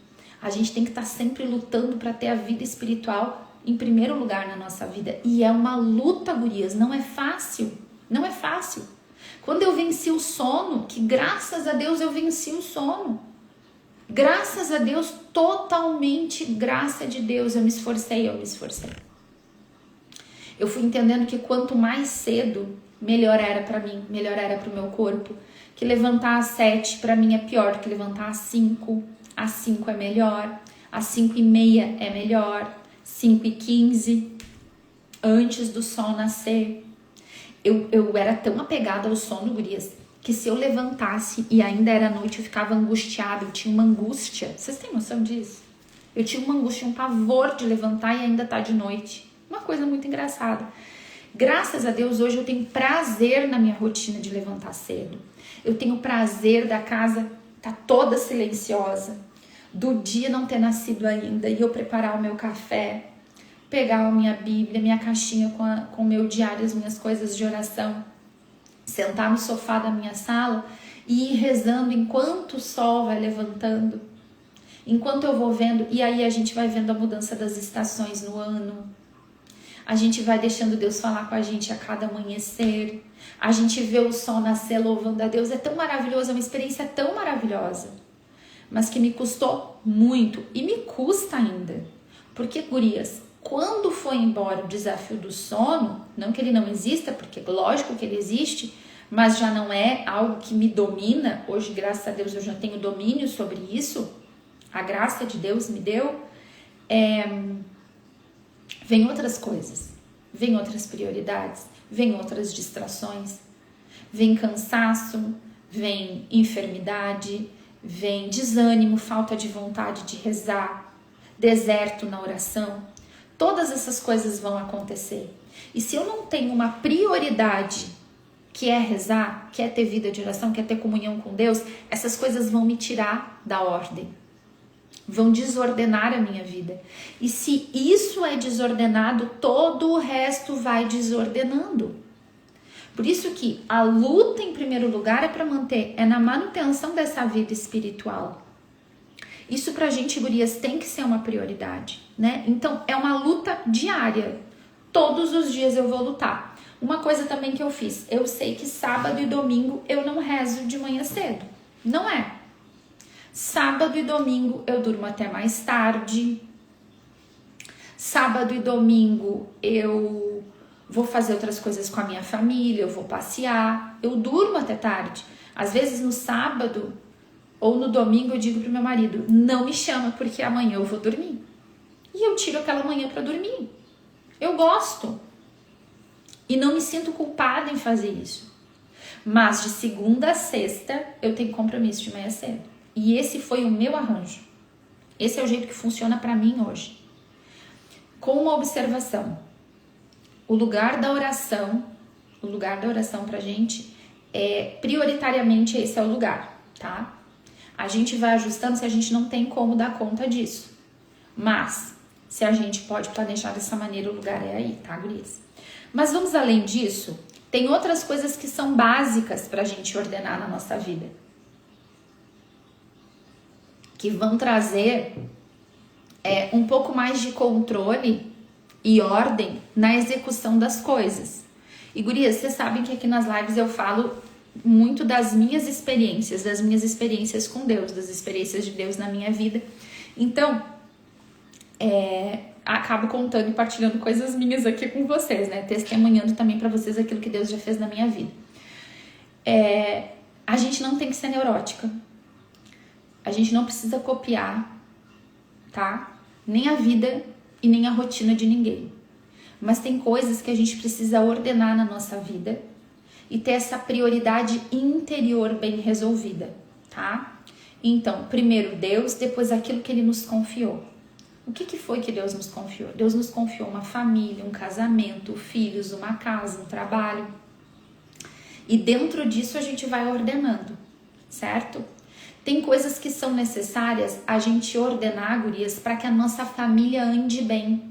[SPEAKER 1] a gente tem que estar sempre lutando para ter a vida espiritual em primeiro lugar na nossa vida. E é uma luta, gurias, não é fácil, não é fácil. Quando eu venci o sono, que graças a Deus eu venci o sono, graças a Deus, totalmente graça de Deus, eu me esforcei. Eu fui entendendo que quanto mais cedo, melhor era pra mim, melhor era pro meu corpo, que levantar às 7 pra mim é pior do que levantar às 5, às 5 é melhor, às 5:30 é melhor, 5:15, antes do sol nascer. Eu era tão apegada ao sono, gurias, que se eu levantasse e ainda era noite, eu ficava angustiada, eu tinha uma angústia. Vocês têm noção disso? Eu tinha uma angústia, um pavor de levantar e ainda tá de noite. Uma coisa muito engraçada. Graças a Deus, hoje eu tenho prazer na minha rotina de levantar cedo. Eu tenho prazer da casa tá toda silenciosa, do dia não ter nascido ainda e eu preparar o meu café, pegar a minha Bíblia, minha caixinha com o meu diário, as minhas coisas de oração, sentar no sofá da minha sala e ir rezando enquanto o sol vai levantando, enquanto eu vou vendo, e aí a gente vai vendo a mudança das estações no ano, A gente vai deixando Deus falar com a gente a cada amanhecer. A gente vê o sol nascer louvando a Deus. É tão maravilhoso, é uma experiência tão maravilhosa. Mas que me custou muito e me custa ainda. Porque, gurias, quando foi embora o desafio do sono, não que ele não exista, porque lógico que ele existe, mas já não é algo que me domina. Hoje, graças a Deus, eu já tenho domínio sobre isso. A graça de Deus me deu. Vem outras coisas, vem outras prioridades, vem outras distrações, vem cansaço, vem enfermidade, vem desânimo, falta de vontade de rezar, deserto na oração. Todas essas coisas vão acontecer. E se eu não tenho uma prioridade, que é rezar, que é ter vida de oração, que é ter comunhão com Deus, essas coisas vão me tirar da ordem. Vão desordenar a minha vida. E se isso é desordenado, todo o resto vai desordenando. Por isso que a luta, em primeiro lugar, é na manutenção dessa vida espiritual. Isso pra gente, gurias, tem que ser uma prioridade, né? Então, é uma luta diária. Todos os dias eu vou lutar. Uma coisa também que eu fiz, eu sei que sábado e domingo eu não rezo de manhã cedo. Não é. Sábado e domingo eu durmo até mais tarde. Sábado e domingo eu vou fazer outras coisas com a minha família, eu vou passear. Eu durmo até tarde. Às vezes no sábado ou no domingo eu digo pro meu marido, não me chama porque amanhã eu vou dormir. E eu tiro aquela manhã para dormir. Eu gosto. E não me sinto culpada em fazer isso. Mas de segunda a sexta eu tenho compromisso de manhã cedo. E esse foi o meu arranjo. Esse é o jeito que funciona para mim hoje. Com uma observação. O lugar da oração pra gente prioritariamente esse é o lugar, tá? A gente vai ajustando se a gente não tem como dar conta disso. Mas, se a gente pode planejar dessa maneira, o lugar é aí, tá, gurias? Mas vamos além disso, tem outras coisas que são básicas pra gente ordenar na nossa vida. Que vão trazer um pouco mais de controle e ordem na execução das coisas. E gurias, vocês sabem que aqui nas lives eu falo muito das minhas experiências com Deus, das experiências de Deus na minha vida. Então, acabo contando e partilhando coisas minhas aqui com vocês, né? Testemunhando também pra vocês aquilo que Deus já fez na minha vida. A gente não tem que ser neurótica. A gente não precisa copiar, tá? Nem a vida e nem a rotina de ninguém. Mas tem coisas que a gente precisa ordenar na nossa vida e ter essa prioridade interior bem resolvida, tá? Então, primeiro Deus, depois aquilo que Ele nos confiou. O que foi que Deus nos confiou? Deus nos confiou uma família, um casamento, filhos, uma casa, um trabalho. E dentro disso a gente vai ordenando, certo? Tem coisas que são necessárias a gente ordenar, gurias, para que a nossa família ande bem,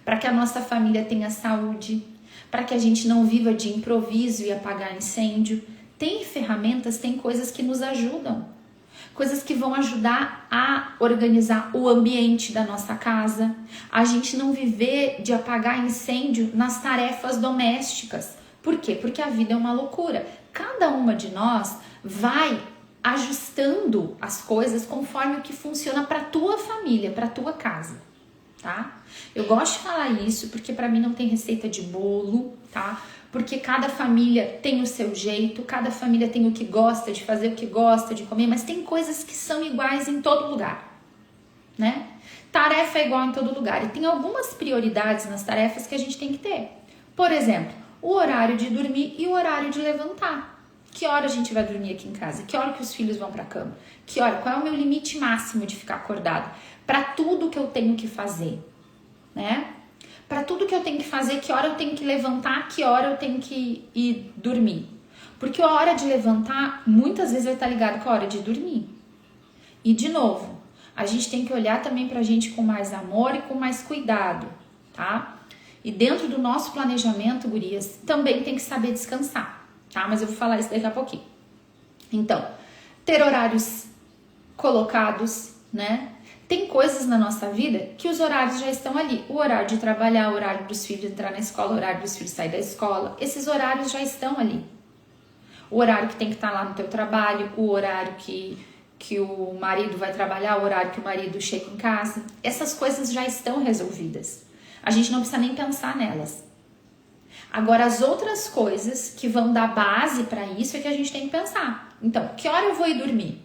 [SPEAKER 1] para que a nossa família tenha saúde, para que a gente não viva de improviso e apagar incêndio. Tem ferramentas, tem coisas que nos ajudam, coisas que vão ajudar a organizar o ambiente da nossa casa, a gente não viver de apagar incêndio nas tarefas domésticas. Por quê? Porque a vida é uma loucura. Cada uma de nós vai ajustando as coisas conforme o que funciona para tua família, para tua casa, tá? Eu gosto de falar isso porque para mim não tem receita de bolo, tá? Porque cada família tem o seu jeito, cada família tem o que gosta de fazer, o que gosta de comer, mas tem coisas que são iguais em todo lugar, né? Tarefa é igual em todo lugar e tem algumas prioridades nas tarefas que a gente tem que ter. Por exemplo, o horário de dormir e o horário de levantar. Que hora a gente vai dormir aqui em casa? Que hora que os filhos vão para a cama? Que hora? Qual é o meu limite máximo de ficar acordado? Para tudo que eu tenho que fazer, né? Para tudo que eu tenho que fazer, que hora eu tenho que levantar, que hora eu tenho que ir dormir. Porque a hora de levantar, muitas vezes vai estar ligado com a hora de dormir. E de novo, a gente tem que olhar também pra gente com mais amor e com mais cuidado, tá? E dentro do nosso planejamento, gurias, também tem que saber descansar. Tá? Mas eu vou falar isso daqui a pouquinho. Então, ter horários colocados, né? Tem coisas na nossa vida que os horários já estão ali. O horário de trabalhar, o horário dos filhos entrar na escola, o horário dos filhos sair da escola. Esses horários já estão ali. O horário que tem que estar lá no teu trabalho, o horário que o marido vai trabalhar, o horário que o marido chega em casa. Essas coisas já estão resolvidas. A gente não precisa nem pensar nelas. Agora, as outras coisas que vão dar base para isso é que a gente tem que pensar. Então, que hora eu vou ir dormir?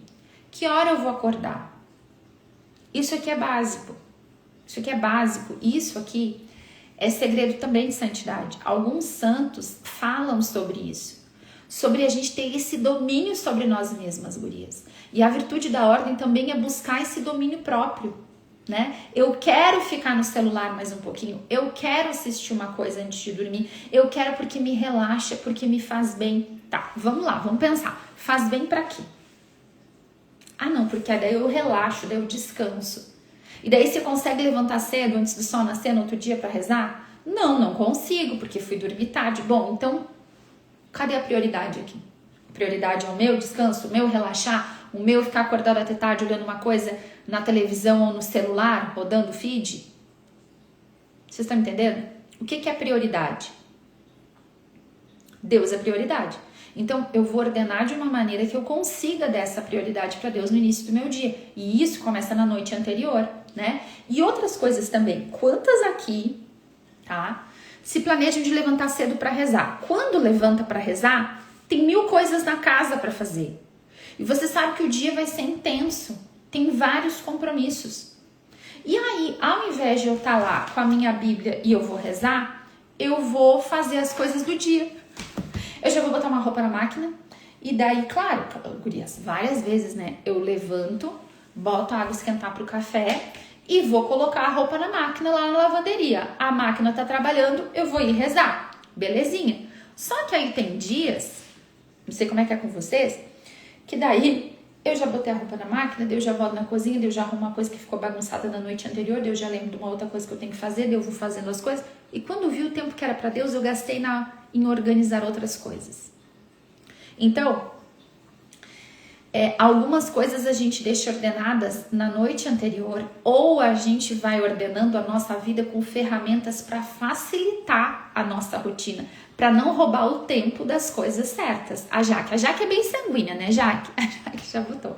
[SPEAKER 1] Que hora eu vou acordar? Isso aqui é básico. Isso aqui é básico. Isso aqui é segredo também de santidade. Alguns santos falam sobre isso. Sobre a gente ter esse domínio sobre nós mesmas, gurias. E a virtude da ordem também é buscar esse domínio próprio, né? Eu quero ficar no celular mais um pouquinho. Eu quero assistir uma coisa antes de dormir. Eu quero porque me relaxa, porque me faz bem. Tá, vamos lá, vamos pensar. Faz bem pra quê? Ah, não, porque daí eu relaxo, daí eu descanso. E daí você consegue levantar cedo antes do sol nascer no outro dia pra rezar? Não, não consigo, porque fui dormir tarde. Bom, então, cadê a prioridade aqui? A prioridade é o meu descanso, o meu relaxar, o meu ficar acordado até tarde olhando uma coisa na televisão ou no celular, rodando o feed? Vocês estão entendendo? O que é prioridade? Deus é prioridade. Então, eu vou ordenar de uma maneira que eu consiga dar essa prioridade para Deus no início do meu dia. E isso começa na noite anterior, né? E outras coisas também. Quantas aqui, tá, se planejam de levantar cedo para rezar? Quando levanta para rezar, tem 1000 coisas na casa para fazer. E você sabe que o dia vai ser intenso. Tem vários compromissos. E aí, ao invés de eu estar lá com a minha Bíblia e eu vou rezar, eu vou fazer as coisas do dia. Eu já vou botar uma roupa na máquina e daí, claro, gurias, várias vezes, né? Eu levanto, boto a água esquentar pro café e vou colocar a roupa na máquina lá na lavanderia. A máquina tá trabalhando, eu vou ir rezar. Belezinha. Só que aí tem dias, não sei como é que é com vocês, que daí eu já botei a roupa na máquina, daí eu já volto na cozinha, daí eu já arrumo uma coisa que ficou bagunçada da noite anterior, daí eu já lembro de uma outra coisa que eu tenho que fazer, daí eu vou fazendo as coisas. E quando vi o tempo que era pra Deus, eu gastei em organizar outras coisas. Então, algumas coisas a gente deixa ordenadas na noite anterior, ou a gente vai ordenando a nossa vida com ferramentas para facilitar a nossa rotina, para não roubar o tempo das coisas certas. A Jaque é bem sanguínea, né, Jaque? A Jaque já botou.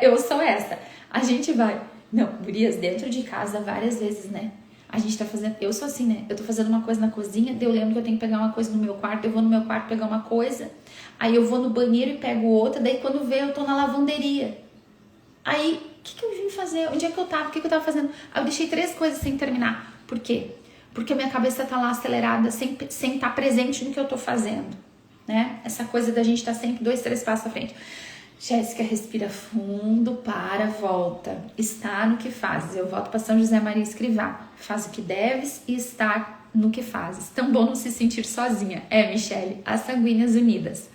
[SPEAKER 1] Eu sou essa. A gente vai... Não, gurias, dentro de casa várias vezes, né? A gente tá fazendo... Eu sou assim, né? Eu tô fazendo uma coisa na cozinha, daí eu lembro que eu tenho que pegar uma coisa no meu quarto, eu vou no meu quarto pegar uma coisa, aí eu vou no banheiro e pego outra, daí quando vê eu tô na lavanderia. Aí, o que eu vim fazer? Onde é que eu tava? O que eu tava fazendo? Aí eu deixei 3 coisas sem terminar. Por quê? Porque a minha cabeça tá lá acelerada, sem estar presente no que eu tô fazendo, né? Essa coisa da gente tá sempre 2, 3 passos à frente. Jéssica, respira fundo, para, volta. Está no que fazes. Eu volto para São José Maria Escrivá. Faz o que deves e está no que fazes. Tão bom não se sentir sozinha. Michele, as sanguíneas unidas.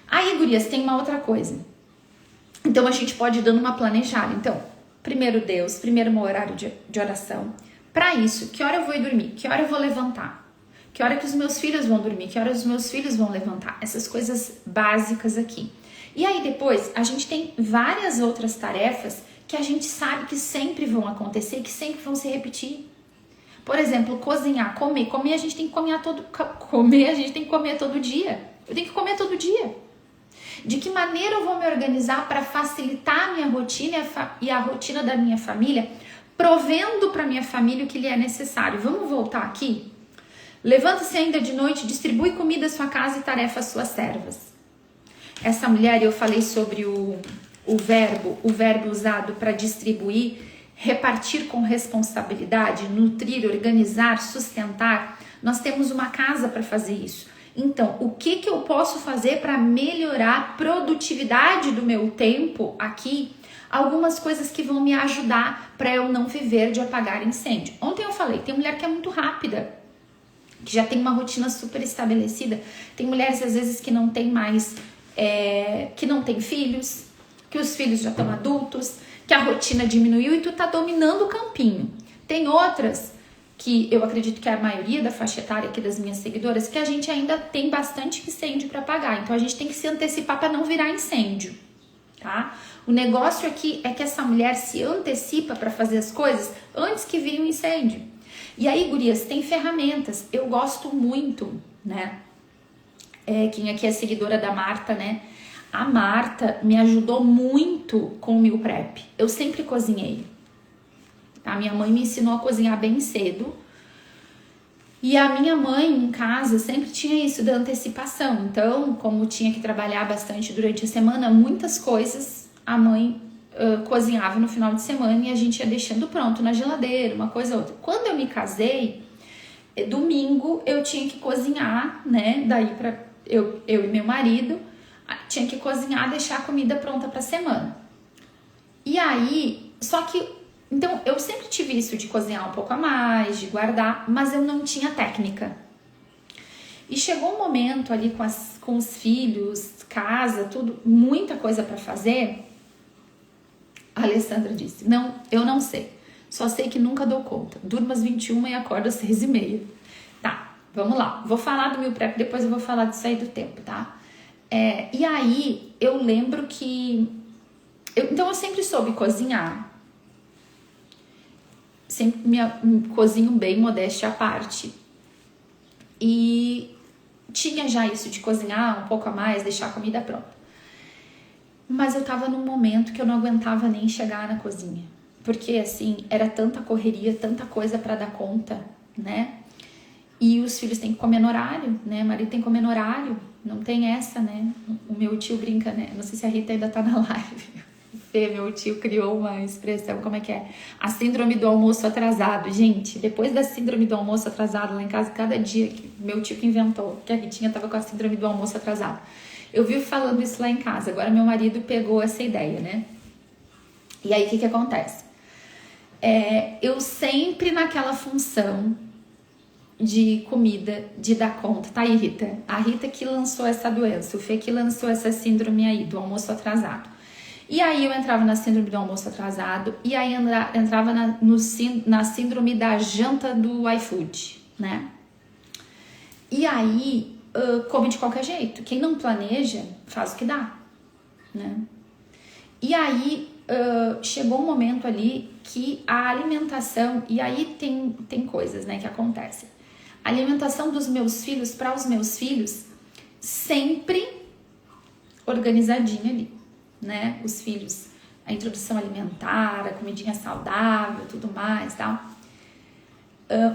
[SPEAKER 1] Aí, gurias, tem uma outra coisa. Então, a gente pode ir dando uma planejada. Então, primeiro Deus, primeiro meu horário de oração. Para isso, que hora eu vou ir dormir? Que hora eu vou levantar? Que hora que os meus filhos vão dormir? Que hora os meus filhos vão levantar? Essas coisas básicas aqui. E aí depois a gente tem várias outras tarefas que a gente sabe que sempre vão acontecer, que sempre vão se repetir. Por exemplo, cozinhar, comer. Comer a gente tem que comer todo dia. Eu tenho que comer todo dia. De que maneira eu vou me organizar para facilitar a minha rotina e a rotina da minha família, provendo para minha família o que lhe é necessário. Vamos voltar aqui? Levanta-se ainda de noite, distribui comida à sua casa e tarefa às suas servas. Essa mulher, eu falei sobre o verbo usado para distribuir, repartir com responsabilidade, nutrir, organizar, sustentar. Nós temos uma casa para fazer isso. Então, o que eu posso fazer para melhorar a produtividade do meu tempo aqui? Algumas coisas que vão me ajudar para eu não viver de apagar incêndio. Ontem eu falei, tem mulher que é muito rápida, que já tem uma rotina super estabelecida. Tem mulheres, às vezes, que não tem mais... que não tem filhos, que os filhos já estão adultos, que a rotina diminuiu e tu tá dominando o campinho. Tem outras, que eu acredito que é a maioria da faixa etária aqui das minhas seguidoras, que a gente ainda tem bastante incêndio para apagar. Então a gente tem que se antecipar para não virar incêndio, tá? O negócio aqui é que essa mulher se antecipa para fazer as coisas antes que venha o incêndio. E aí, gurias, tem ferramentas. Eu gosto muito, né? Quem aqui é seguidora da Marta, né? A Marta me ajudou muito com o meal prep. Eu sempre cozinhei. A minha mãe me ensinou a cozinhar bem cedo. E a minha mãe em casa sempre tinha isso da antecipação. Então, como tinha que trabalhar bastante durante a semana, muitas coisas a mãe cozinhava no final de semana e a gente ia deixando pronto na geladeira, uma coisa ou outra. Quando eu me casei, domingo eu tinha que cozinhar, né? Daí para eu e meu marido tinha que cozinhar, deixar a comida pronta para semana. E aí, só que então eu sempre tive isso de cozinhar um pouco a mais, de guardar, mas eu não tinha técnica. E chegou um momento ali com os filhos, casa, tudo, muita coisa para fazer. A Alessandra disse: não, eu não sei. Só sei que nunca dou conta. Durmo às 21 e acordo às 6h30. Tá, vamos lá. Vou falar do meal prep, depois eu vou falar disso aí do tempo, tá? E aí, eu lembro que... Então, eu sempre soube cozinhar. Sempre cozinho bem, modéstia à parte. E tinha já isso de cozinhar um pouco a mais, deixar a comida pronta. Mas eu tava num momento que eu não aguentava nem chegar na cozinha. Porque, assim, era tanta correria, tanta coisa pra dar conta, né? E os filhos têm que comer no horário, né? O marido tem que comer no horário. Não tem essa, né? O meu tio brinca, né? Não sei se a Rita ainda tá na live. Meu tio criou uma expressão, como é que é? A síndrome do almoço atrasado. Gente, depois da síndrome do almoço atrasado, lá em casa, cada dia, meu tio que inventou, que a Ritinha tava com a síndrome do almoço atrasado. Eu vivo falando isso lá em casa, agora meu marido pegou essa ideia, né? E aí, o que acontece? Eu sempre naquela função de comida, de dar conta. Tá aí, Rita? A Rita que lançou essa doença, o Fê que lançou essa síndrome aí, do almoço atrasado. E aí eu entrava na síndrome do almoço atrasado, e aí entrava na síndrome da janta do iFood, né? E aí, come de qualquer jeito. Quem não planeja, faz o que dá, né? E aí, chegou um momento ali que a alimentação... E aí tem coisas, né, que acontecem. A alimentação dos meus filhos, para os meus filhos, sempre organizadinha ali, né? Os filhos, a introdução alimentar, a comidinha saudável, tudo mais, tal.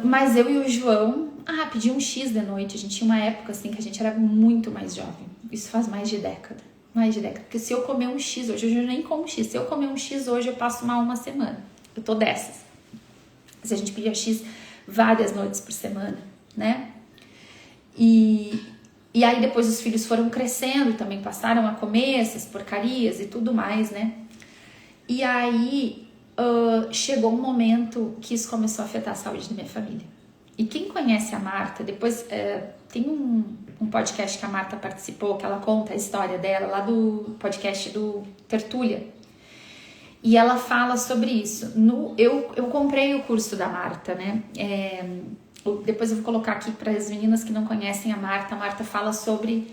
[SPEAKER 1] Mas eu e o João, pedi um X de noite. A gente tinha uma época assim que a gente era muito mais jovem. Isso faz mais de década. Porque se eu comer um X hoje, eu nem como X. Se eu comer um X hoje, eu passo mal uma semana. Eu tô dessas. Se a gente pedia X várias noites por semana, né? E aí depois os filhos foram crescendo, também passaram a comer essas porcarias e tudo mais, né? E aí chegou um momento que isso começou a afetar a saúde da minha família. E quem conhece a Marta, depois tem um podcast que a Marta participou, que ela conta a história dela, lá do podcast do Tertúlia. E ela fala sobre isso. Eu comprei o curso da Marta, né? Depois eu vou colocar aqui para as meninas que não conhecem a Marta. A Marta fala sobre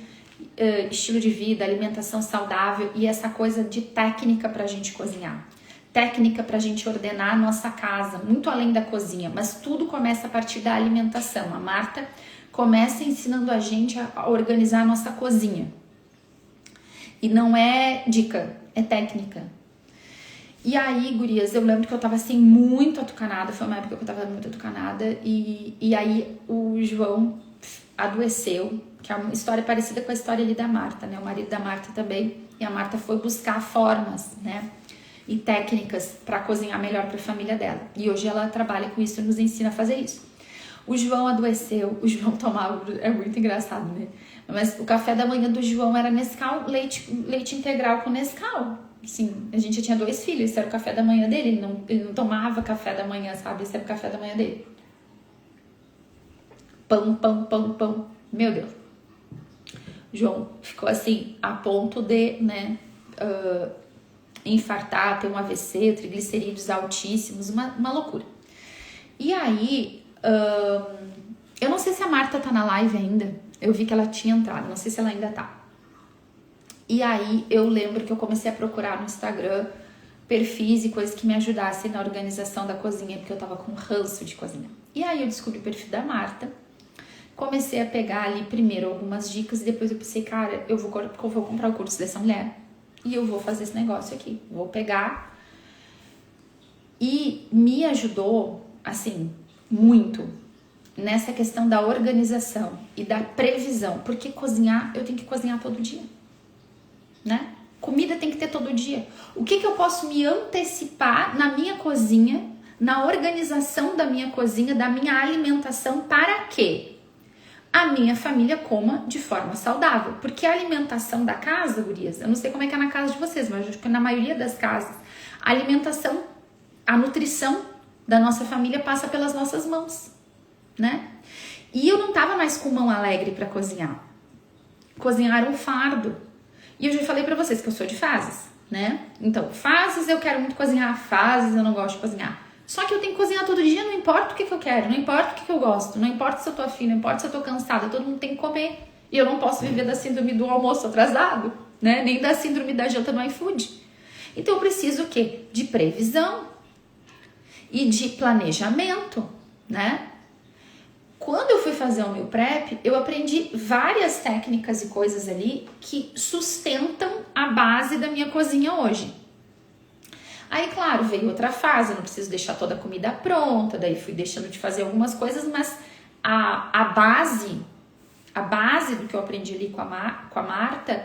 [SPEAKER 1] estilo de vida, alimentação saudável e essa coisa de técnica para a gente cozinhar. Técnica para a gente ordenar a nossa casa, muito além da cozinha, mas tudo começa a partir da alimentação. A Marta começa ensinando a gente a organizar a nossa cozinha. E não é dica, é técnica. E aí, gurias, eu lembro que eu tava assim muito atucanada, foi uma época que eu tava muito atucanada, e aí o João adoeceu, que é uma história parecida com a história ali da Marta, né? O marido da Marta também, e a Marta foi buscar formas, né? E técnicas para cozinhar melhor para a família dela. E hoje ela trabalha com isso e nos ensina a fazer isso. O João adoeceu, o João tomava, é muito engraçado, né? Mas o café da manhã do João era Nescau, leite integral com Nescau. Sim, a gente já tinha 2 filhos, esse era o café da manhã dele, ele não tomava café da manhã, sabe? Esse era o café da manhã dele. Pão, pão, pão, pão. Meu Deus. João ficou assim, a ponto de, né, infartar, ter um AVC, triglicerídeos altíssimos, uma loucura. E aí, eu não sei se a Marta tá na live ainda, eu vi que ela tinha entrado, não sei se ela ainda tá. E aí eu lembro que eu comecei a procurar no Instagram perfis e coisas que me ajudassem na organização da cozinha, porque eu tava com ranço de cozinha. E aí eu descobri o perfil da Marta, comecei a pegar ali primeiro algumas dicas e depois eu pensei, cara, eu vou comprar o curso dessa mulher e eu vou fazer esse negócio aqui, vou pegar. E me ajudou, assim, muito nessa questão da organização e da previsão, porque cozinhar, eu tenho que cozinhar todo dia, né? Comida tem que ter todo dia. O que eu posso me antecipar na minha cozinha, na organização da minha cozinha, da minha alimentação, para que a minha família coma de forma saudável? Porque a alimentação da casa, gurias, eu não sei como é que é na casa de vocês, mas acho que na maioria das casas, a alimentação, a nutrição da nossa família passa pelas nossas mãos, né? E eu não tava mais com mão alegre para cozinhar. Cozinhar era um fardo. E eu já falei pra vocês que eu sou de fases, né? Então, fases eu quero muito cozinhar, fases eu não gosto de cozinhar. Só que eu tenho que cozinhar todo dia, não importa o que eu quero, não importa o que eu gosto, não importa se eu tô afim, não importa se eu tô cansada, todo mundo tem que comer. E eu não posso viver da síndrome do almoço atrasado, né? Nem da síndrome da janta no iFood. Então eu preciso o quê? De previsão e de planejamento, né? Quando eu fui fazer o meu prep, eu aprendi várias técnicas e coisas ali que sustentam a base da minha cozinha hoje. Aí, claro, veio outra fase, eu não preciso deixar toda a comida pronta, daí fui deixando de fazer algumas coisas, mas a base do que eu aprendi ali com a Marta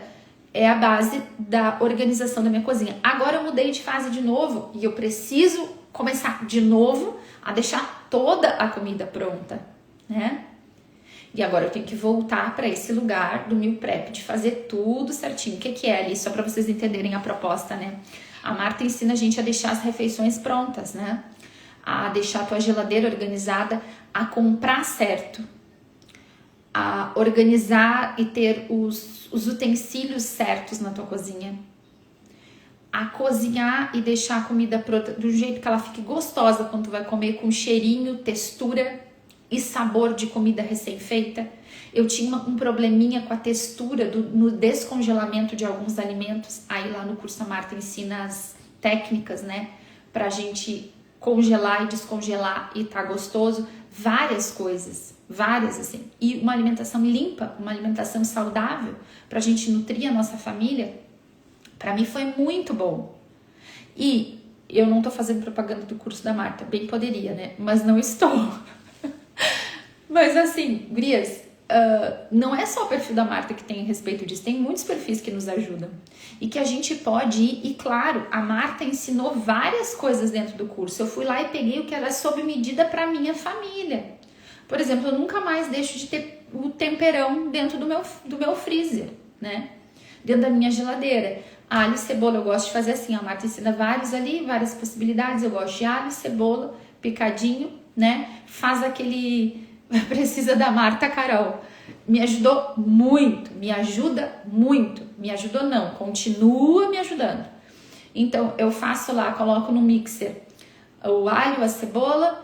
[SPEAKER 1] é a base da organização da minha cozinha. Agora eu mudei de fase de novo e eu preciso começar de novo a deixar toda a comida pronta, né? E agora eu tenho que voltar para esse lugar do meal prep, de fazer tudo certinho. O que é ali? Só para vocês entenderem a proposta, né? A Marta ensina a gente a deixar as refeições prontas, né? A deixar a tua geladeira organizada, a comprar certo, a organizar e ter os utensílios certos na tua cozinha, a cozinhar e deixar a comida pronta do jeito que ela fique gostosa quando tu vai comer, com cheirinho, textura e sabor de comida recém-feita. Eu tinha um probleminha com a textura no descongelamento de alguns alimentos. Aí lá no curso a Marta ensina as técnicas, né, pra gente congelar e descongelar e tá gostoso. Várias coisas, várias assim. E uma alimentação limpa, uma alimentação saudável pra gente nutrir a nossa família. Pra mim foi muito bom. E eu não tô fazendo propaganda do curso da Marta, bem poderia, né, mas não estou. Mas assim, gurias, não é só o perfil da Marta que tem a respeito disso, tem muitos perfis que nos ajudam e que a gente pode ir. E claro, a Marta ensinou várias coisas dentro do curso. Eu fui lá e peguei o que era sob medida para minha família. Por exemplo, eu nunca mais deixo de ter o temperão dentro do meu freezer, né? Dentro da minha geladeira. Alho e cebola, eu gosto de fazer assim. A Marta ensina vários ali, várias possibilidades. Eu gosto de alho e cebola picadinho, né? Faz aquele... Precisa da Marta Carol. Me ajudou muito, me ajuda muito. Me ajudou não, continua me ajudando. Então eu faço lá, coloco no mixer o alho, a cebola,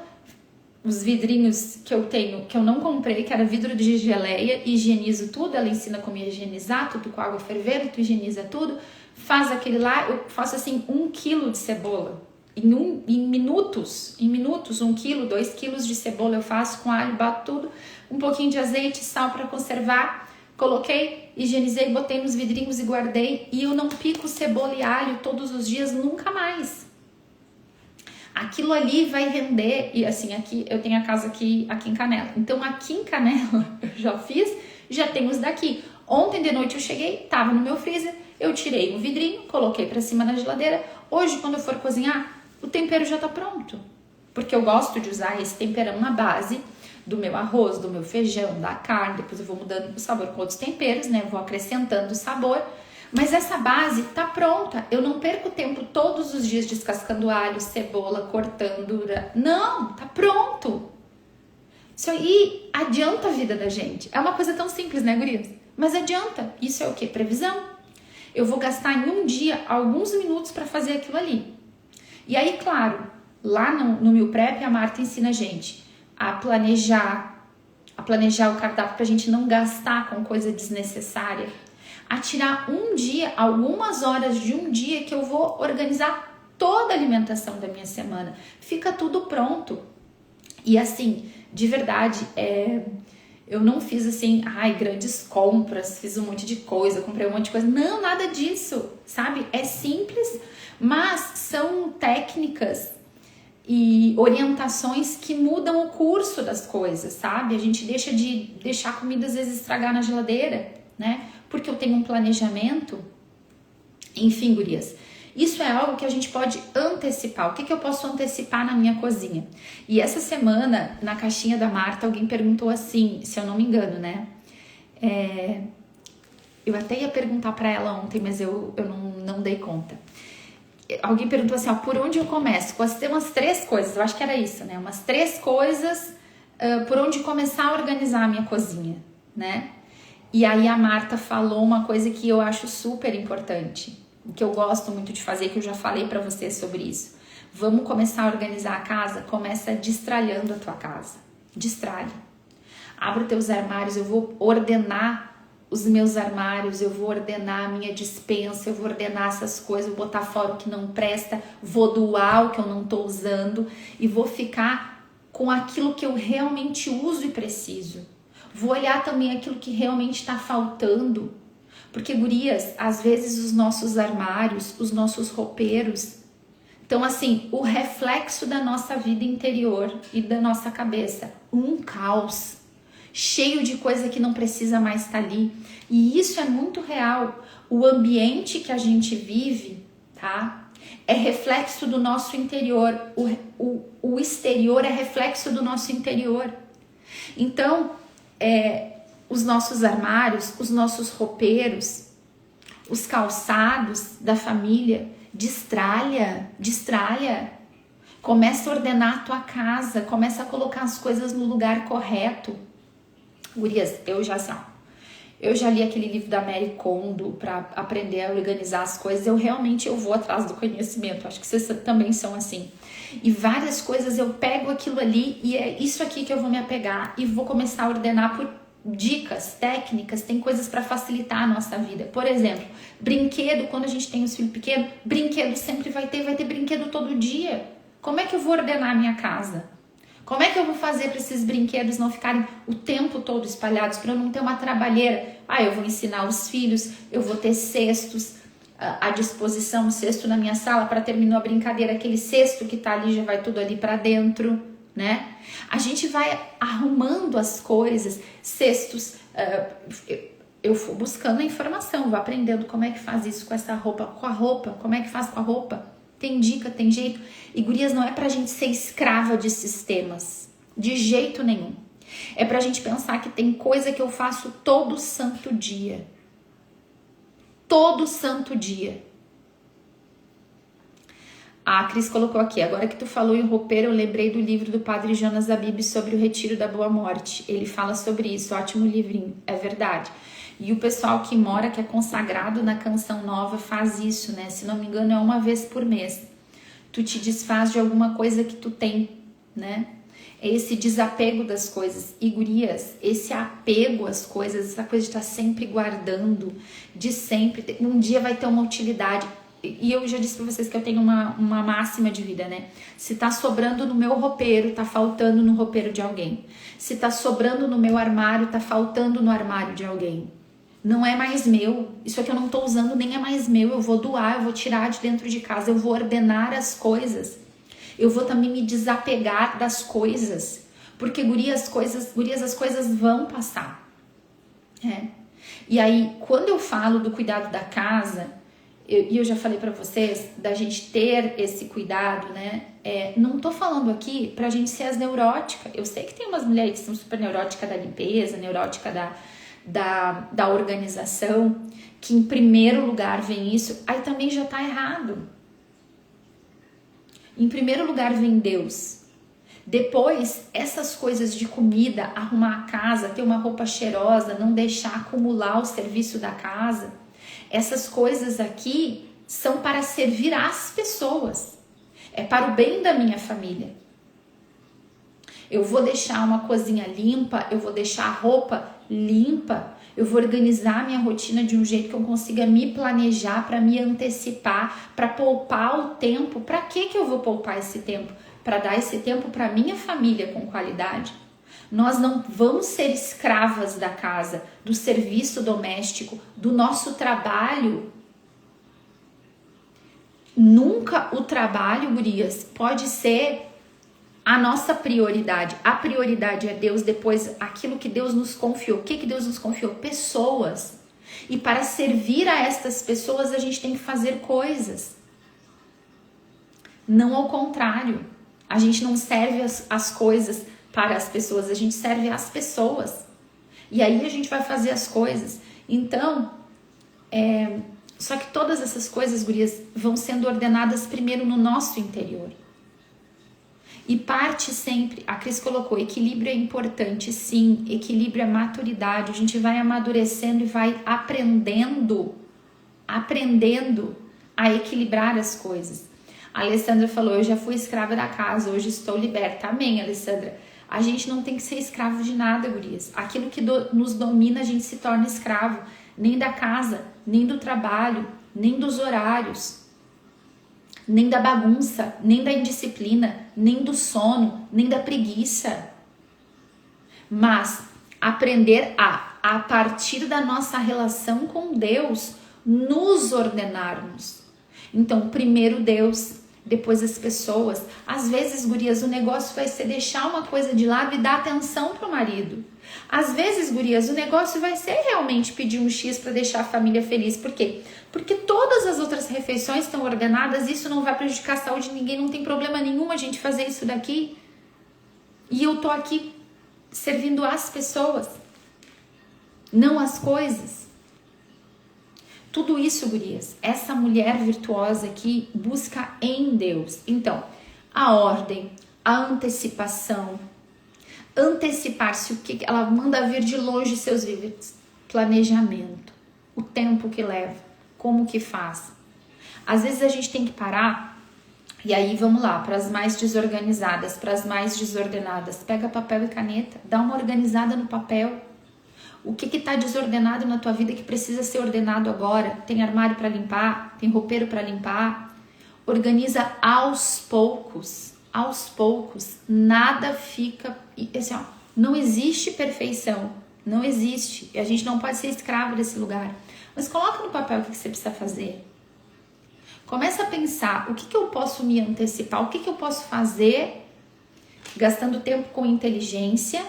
[SPEAKER 1] os vidrinhos que eu tenho, que eu não comprei, que era vidro de geleia, higienizo tudo. Ela ensina como higienizar tudo com água fervendo, tu higieniza tudo. Faz aquele lá, eu faço assim 1 quilo de cebola. Em minutos, 1 quilo, 2 quilos de cebola eu faço com alho, bato tudo, um pouquinho de azeite, sal para conservar, coloquei, higienizei, botei nos vidrinhos e guardei. E eu não pico cebola e alho todos os dias, nunca mais. Aquilo ali vai render. E assim, aqui eu tenho a casa aqui em Canela, então aqui em Canela eu já fiz, já tenho os daqui. Ontem de noite eu cheguei, tava no meu freezer, eu tirei um vidrinho, coloquei para cima na geladeira. Hoje quando eu for cozinhar, o tempero já tá pronto, porque eu gosto de usar esse temperão na base do meu arroz, do meu feijão, da carne. Depois eu vou mudando o sabor com outros temperos, né? Vou acrescentando o sabor, mas essa base tá pronta. Eu não perco tempo todos os dias descascando alho, cebola, cortando. Não, tá pronto. Isso aí adianta a vida da gente. É uma coisa tão simples, né, gurias? Mas adianta. Isso é o quê? Previsão. Eu vou gastar em um dia alguns minutos para fazer aquilo ali. E aí, claro, lá no meal prep a Marta ensina a gente a planejar o cardápio pra gente não gastar com coisa desnecessária, a tirar um dia, algumas horas de um dia que eu vou organizar toda a alimentação da minha semana. Fica tudo pronto. E assim, de verdade, eu não fiz assim, grandes compras, fiz um monte de coisa, comprei um monte de coisa. Não, nada disso, sabe? É simples, mas são técnicas e orientações que mudam o curso das coisas, sabe? A gente deixa de deixar a comida às vezes estragar na geladeira, né? Porque eu tenho um planejamento. Enfim, gurias, isso é algo que a gente pode antecipar. O que eu posso antecipar na minha cozinha? E essa semana, na caixinha da Marta, alguém perguntou assim, se eu não me engano, né? Eu até ia perguntar para ela ontem, mas eu não dei conta. Alguém perguntou assim, por onde eu começo? Tem umas 3 coisas, eu acho que era isso, né? Umas 3 coisas por onde começar a organizar a minha cozinha, né? E aí a Marta falou uma coisa que eu acho super importante, que eu gosto muito de fazer, que eu já falei pra vocês sobre isso. Vamos começar a organizar a casa? Começa destralhando a tua casa. Destralhe. Abre os teus armários, eu vou ordenar os meus armários, eu vou ordenar a minha despensa, eu vou ordenar essas coisas, vou botar fora o que não presta, vou doar o que eu não tô usando e vou ficar com aquilo que eu realmente uso e preciso. Vou olhar também aquilo que realmente tá faltando. Porque, gurias, às vezes os nossos armários, os nossos roupeiros, então assim, o reflexo da nossa vida interior e da nossa cabeça, um caos, cheio de coisa que não precisa mais estar ali. E isso é muito real. O ambiente que a gente vive, tá? É reflexo do nosso interior. O exterior é reflexo do nosso interior. Então, os nossos armários, os nossos roupeiros, os calçados da família, destralha. Começa a ordenar a tua casa, começa a colocar as coisas no lugar correto. Gurias, eu já li aquele livro da Mary Kondo para aprender a organizar as coisas. Eu vou atrás do conhecimento, acho que vocês também são assim. E várias coisas eu pego aquilo ali e é isso aqui que eu vou me apegar e vou começar a ordenar por dicas, técnicas, tem coisas para facilitar a nossa vida. Por exemplo, brinquedo, quando a gente tem os filhos pequenos, brinquedo sempre vai ter brinquedo todo dia. Como é que eu vou ordenar a minha casa? Como é que eu vou fazer para esses brinquedos não ficarem o tempo todo espalhados, para eu não ter uma trabalheira? Eu vou ensinar os filhos, eu vou ter cestos à disposição, um cesto na minha sala para terminar a brincadeira, aquele cesto que tá ali já vai tudo ali para dentro, né? A gente vai arrumando as coisas, cestos, eu vou buscando a informação, vou aprendendo como é que faz isso com essa roupa, como é que faz com a roupa. Tem dica, tem jeito. E, gurias, não é pra gente ser escrava de sistemas. De jeito nenhum. É pra gente pensar que tem coisa que eu faço todo santo dia. Todo santo dia. A Cris colocou aqui, agora que tu falou em roupeiro, eu lembrei do livro do Padre Jonas Abib sobre o Retiro da Boa Morte. Ele fala sobre isso, ótimo livrinho, é verdade. E o pessoal que mora, que é consagrado na Canção Nova, faz isso, né? Se não me engano, é uma vez por mês. Tu te desfaz de alguma coisa que tu tem, né? É esse desapego das coisas. E, gurias, esse apego às coisas, essa coisa de estar sempre guardando, de sempre, um dia vai ter uma utilidade. E eu já disse pra vocês que eu tenho uma máxima de vida, né? Se tá sobrando no meu roupeiro, tá faltando no roupeiro de alguém. Se tá sobrando no meu armário, tá faltando no armário de alguém. Não é mais meu, isso aqui eu não tô usando, nem é mais meu, eu vou doar, eu vou tirar de dentro de casa, eu vou ordenar as coisas, eu vou também me desapegar das coisas, porque, gurias, as coisas vão passar, E aí, quando eu falo do cuidado da casa, eu já falei pra vocês, da gente ter esse cuidado, né, não tô falando aqui pra gente ser as neuróticas, eu sei que tem umas mulheres que são super neuróticas da limpeza, neurótica da organização, que em primeiro lugar vem isso, aí também já tá errado. Em primeiro lugar vem Deus. Depois, essas coisas de comida, arrumar a casa, ter uma roupa cheirosa, não deixar acumular o serviço da casa, essas coisas aqui são para servir as pessoas. É para o bem da minha família. Eu vou deixar uma cozinha limpa, eu vou deixar a roupa limpa. Eu vou organizar a minha rotina de um jeito que eu consiga me planejar, para me antecipar, para poupar o tempo. Para que eu vou poupar esse tempo? Para dar esse tempo para minha família com qualidade. Nós não vamos ser escravas da casa, do serviço doméstico, do nosso trabalho. Nunca o trabalho, gurias, pode ser a nossa prioridade. A prioridade é Deus, depois aquilo que Deus nos confiou. O que Deus nos confiou? Pessoas. E para servir a estas pessoas, a gente tem que fazer coisas. Não ao contrário. A gente não serve as coisas para as pessoas, a gente serve as pessoas. E aí a gente vai fazer as coisas. Então, só que todas essas coisas, gurias, vão sendo ordenadas primeiro no nosso interior. E parte sempre, a Cris colocou, equilíbrio é importante, sim, equilíbrio é maturidade, a gente vai amadurecendo e vai aprendendo a equilibrar as coisas. A Alessandra falou, eu já fui escrava da casa, hoje estou liberta. Amém, Alessandra. A gente não tem que ser escravo de nada, gurias. Aquilo que nos domina, a gente se torna escravo. Nem da casa, nem do trabalho, nem dos horários, nem da bagunça, nem da indisciplina, nem do sono, nem da preguiça. Mas aprender a partir da nossa relação com Deus, nos ordenarmos. Então, primeiro Deus, depois as pessoas. Às vezes, gurias, o negócio vai ser deixar uma coisa de lado e dar atenção pro marido. Às vezes, gurias, o negócio vai ser realmente pedir um X para deixar a família feliz. Por quê? Porque todas as outras refeições estão ordenadas, isso não vai prejudicar a saúde de ninguém, não tem problema nenhum a gente fazer isso daqui. E eu tô aqui servindo as pessoas, não as coisas. Tudo isso, gurias, essa mulher virtuosa aqui busca em Deus. Então, a ordem, a antecipação, antecipar-se, o que ela manda vir de longe seus víveres, planejamento, o tempo que leva, como que faz. Às vezes a gente tem que parar, e aí vamos lá, para as mais desorganizadas, para as mais desordenadas, pega papel e caneta, dá uma organizada no papel. O que está desordenado na tua vida que precisa ser ordenado agora? Tem armário para limpar? Tem roupeiro para limpar? Organiza aos poucos. Aos poucos. Nada fica... Assim, ó, não existe perfeição. Não existe. E a gente não pode ser escravo desse lugar. Mas coloca no papel o que você precisa fazer. Começa a pensar o que eu posso me antecipar, o que eu posso fazer gastando tempo com inteligência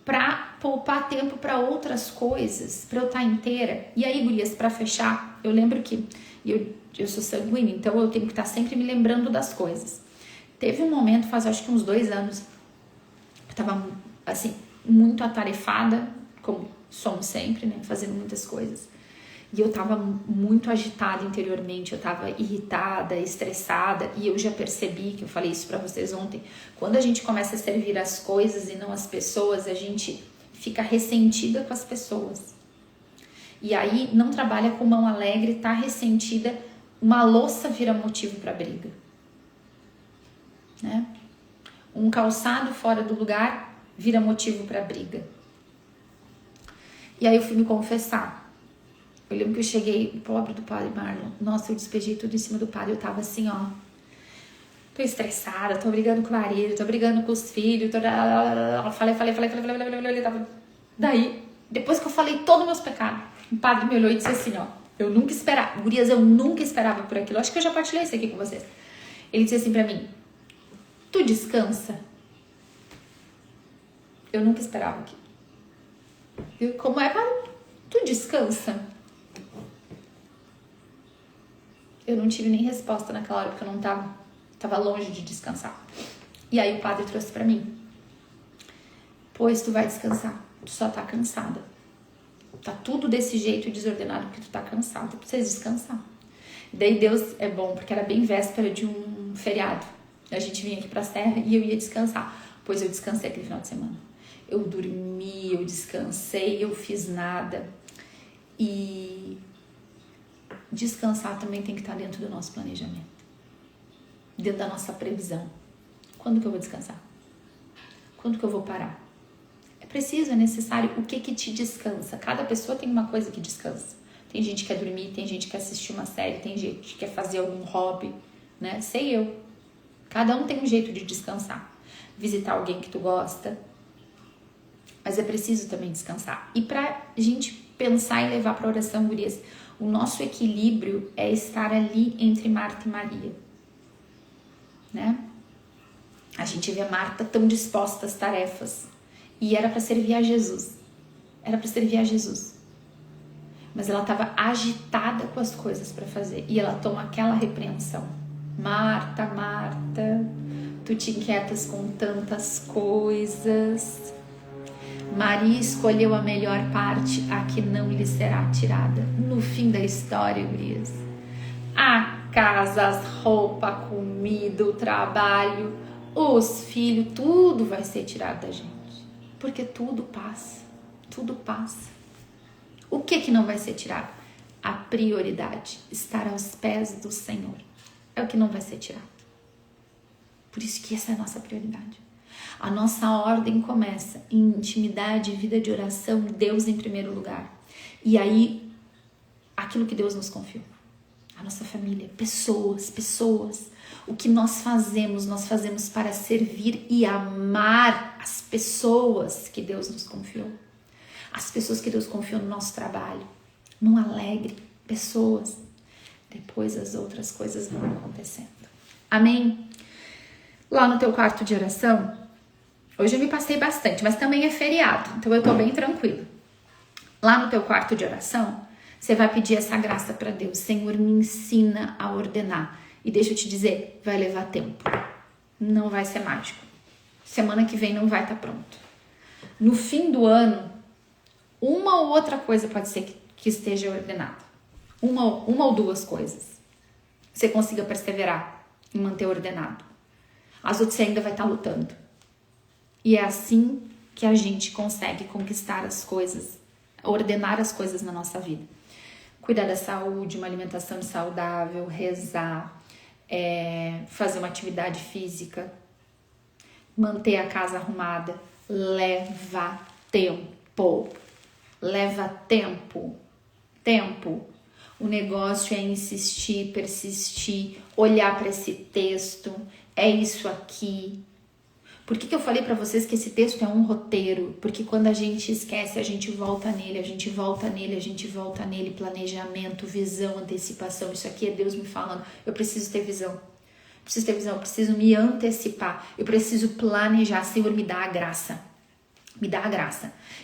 [SPEAKER 1] para poupar tempo para outras coisas, para eu estar inteira. E aí, gurias, para fechar, eu lembro que eu sou sanguínea, então eu tenho que estar sempre me lembrando das coisas. Teve um momento, faz acho que uns 2 anos, eu tava assim, muito atarefada, como somos sempre, né, fazendo muitas coisas. E eu tava muito agitada interiormente, eu tava irritada, estressada, e eu já percebi, que eu falei isso pra vocês ontem, quando a gente começa a servir as coisas e não as pessoas, a gente fica ressentida com as pessoas. E aí não trabalha com mão alegre, tá ressentida, uma louça vira motivo pra briga. Né? Um calçado fora do lugar vira motivo pra briga. E aí eu fui me confessar. Eu lembro que eu cheguei, pobre do padre Marlon, nossa, eu despejei tudo em cima do padre, eu tava assim, ó, tô estressada, tô brigando com o marido, tô brigando com os filhos, falei, tava... Daí, depois que eu falei todos os meus pecados, o padre me olhou e disse assim, ó, eu nunca esperava, gurias, eu nunca esperava por aquilo, acho que eu já partilhei isso aqui com vocês. Ele disse assim pra mim, tu descansa? Eu nunca esperava aquilo. Eu, como é, padre? Tu descansa? Eu não tive nem resposta naquela hora, porque eu não tava longe de descansar. E aí o padre trouxe pra mim. Pois tu vai descansar, tu só tá cansada. Tá tudo desse jeito desordenado porque tu tá cansada, tu precisa descansar. E daí Deus é bom, porque era bem véspera de um feriado. A gente vinha aqui pra serra e eu ia descansar. Pois eu descansei aquele final de semana. Eu dormi, eu descansei, eu fiz nada. E... descansar também tem que estar dentro do nosso planejamento, dentro da nossa previsão. Quando que eu vou descansar? Quando que eu vou parar? É preciso, é necessário. O que te descansa? Cada pessoa tem uma coisa que descansa. Tem gente que quer dormir, tem gente que quer assistir uma série, tem gente que quer fazer algum hobby, né? Sei eu. Cada um tem um jeito de descansar. Visitar alguém que tu gosta. Mas é preciso também descansar. E pra gente pensar e levar pra oração, gurias, o nosso equilíbrio é estar ali entre Marta e Maria, né? A gente vê a Marta tão disposta às tarefas. E era para servir a Jesus. Era para servir a Jesus. Mas ela estava agitada com as coisas para fazer. E ela toma aquela repreensão. Marta, Marta, tu te inquietas com tantas coisas. Maria escolheu a melhor parte, a que não lhe será tirada. No fim da história, gurias, a casa, as roupas, a comida, o trabalho, os filhos, tudo vai ser tirado da gente. Porque tudo passa, tudo passa. O que não vai ser tirado? A prioridade, estar aos pés do Senhor. É o que não vai ser tirado. Por isso que essa é a nossa prioridade. A nossa ordem começa em intimidade, vida de oração, Deus em primeiro lugar. E aí, aquilo que Deus nos confiou. A nossa família, pessoas. O que nós fazemos para servir e amar as pessoas que Deus nos confiou. As pessoas que Deus confiou no nosso trabalho, no Alegre, pessoas. Depois as outras coisas vão acontecendo. Amém? Lá no teu quarto de oração, hoje eu me passei bastante, mas também é feriado, então eu tô bem tranquila. Lá no teu quarto de oração, você vai pedir essa graça para Deus. Senhor, me ensina a ordenar. E deixa eu te dizer, vai levar tempo. Não vai ser mágico. Semana que vem não vai estar pronto. No fim do ano, uma ou outra coisa pode ser que esteja ordenada. Uma ou duas coisas. Você consiga perseverar e manter ordenado. As outras você ainda vai estar lutando. E é assim que a gente consegue conquistar as coisas, ordenar as coisas na nossa vida. Cuidar da saúde, uma alimentação saudável, rezar, fazer uma atividade física, manter a casa arrumada, leva tempo. Leva tempo. O negócio é insistir, persistir, olhar para esse texto, é isso aqui. Por que eu falei para vocês que esse texto é um roteiro? Porque quando a gente esquece, a gente volta nele, planejamento, visão, antecipação. Isso aqui é Deus me falando. Eu preciso ter visão, eu preciso me antecipar, eu preciso planejar. Senhor, me dá a graça.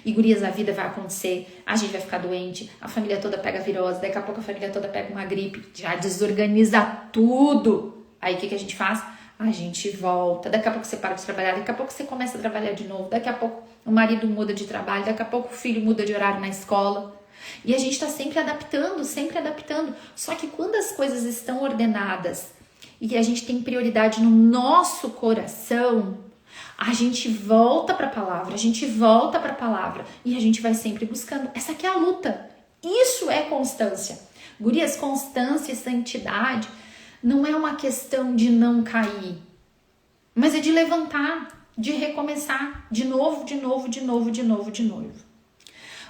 [SPEAKER 1] E gurias, a vida vai acontecer, a gente vai ficar doente, a família toda pega virose, daqui a pouco a família toda pega uma gripe, já desorganiza tudo. Aí o que a gente faz? A gente volta, daqui a pouco você para de trabalhar, daqui a pouco você começa a trabalhar de novo, daqui a pouco o marido muda de trabalho, daqui a pouco o filho muda de horário na escola. E a gente está sempre adaptando. Só que quando as coisas estão ordenadas e a gente tem prioridade no nosso coração, a gente volta para a palavra, e a gente vai sempre buscando. Essa aqui é a luta. Isso é constância. Gurias, constância e santidade não é uma questão de não cair, mas é de levantar, de recomeçar, de novo.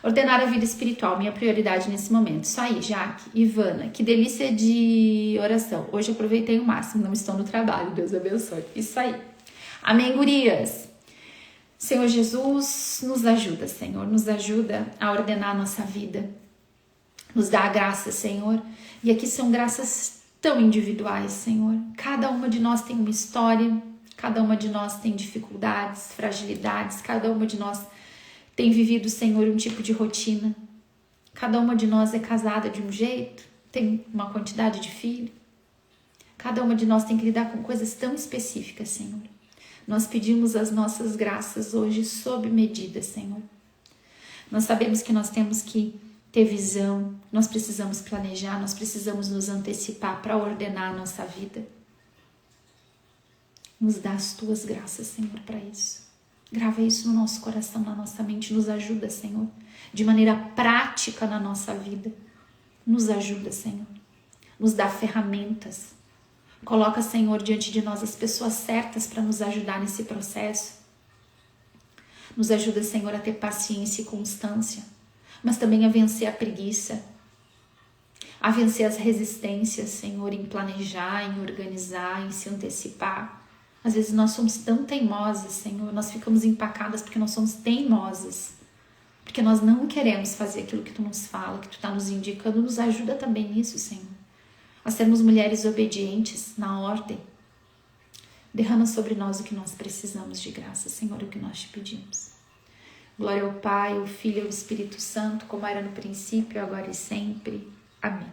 [SPEAKER 1] Ordenar a vida espiritual, minha prioridade nesse momento. Isso aí, Jaque, Ivana, que delícia de oração. Hoje eu aproveitei o máximo, não estou no trabalho, Deus abençoe. Isso aí. Amém, gurias? Senhor Jesus, nos ajuda, Senhor, nos ajuda a ordenar a nossa vida. Nos dá a graça, Senhor. E aqui são graças tão individuais, Senhor. Cada uma de nós tem uma história, cada uma de nós tem dificuldades, fragilidades, cada uma de nós tem vivido, Senhor, um tipo de rotina. Cada uma de nós é casada de um jeito, tem uma quantidade de filhos. Cada uma de nós tem que lidar com coisas tão específicas, Senhor. Nós pedimos as nossas graças hoje sob medida, Senhor. Nós sabemos que nós temos que ter visão, nós precisamos planejar, nós precisamos nos antecipar para ordenar a nossa vida. Nos dá as tuas graças, Senhor, para isso. Grava isso no nosso coração, na nossa mente. Nos ajuda, Senhor, de maneira prática na nossa vida. Nos ajuda, Senhor. Nos dá ferramentas. Coloca, Senhor, diante de nós as pessoas certas para nos ajudar nesse processo. Nos ajuda, Senhor, a ter paciência e constância, mas também a vencer a preguiça, a vencer as resistências, Senhor, em planejar, em organizar, em se antecipar. Às vezes nós somos tão teimosas, Senhor, nós ficamos empacadas porque nós somos teimosas, porque nós não queremos fazer aquilo que Tu nos fala, que Tu está nos indicando. Nos ajuda também nisso, Senhor, a sermos mulheres obedientes na ordem. Derrama sobre nós o que nós precisamos de graça, Senhor, o que nós Te pedimos. Glória ao Pai, ao Filho e ao Espírito Santo, como era no princípio, agora e sempre. Amém.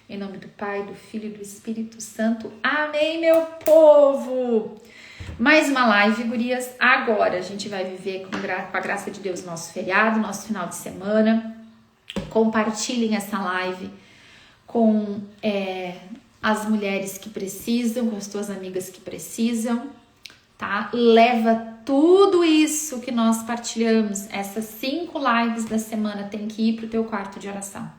[SPEAKER 1] Em nome do Pai, do Filho e do Espírito Santo. Amém, meu povo! Mais uma live, gurias. Agora a gente vai viver com a graça de Deus nosso feriado, nosso final de semana. Compartilhem essa live com as mulheres que precisam, com as tuas amigas que precisam, tá? Leva tudo isso que nós partilhamos, essas 5 lives da semana, tem que ir pro teu quarto de oração,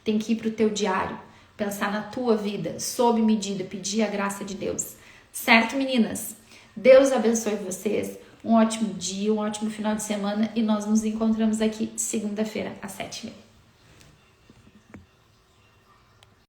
[SPEAKER 1] tem que ir pro teu diário, pensar na tua vida, sob medida, pedir a graça de Deus. Certo, meninas? Deus abençoe vocês, um ótimo dia, um ótimo final de semana, e nós nos encontramos aqui segunda-feira às 7h30.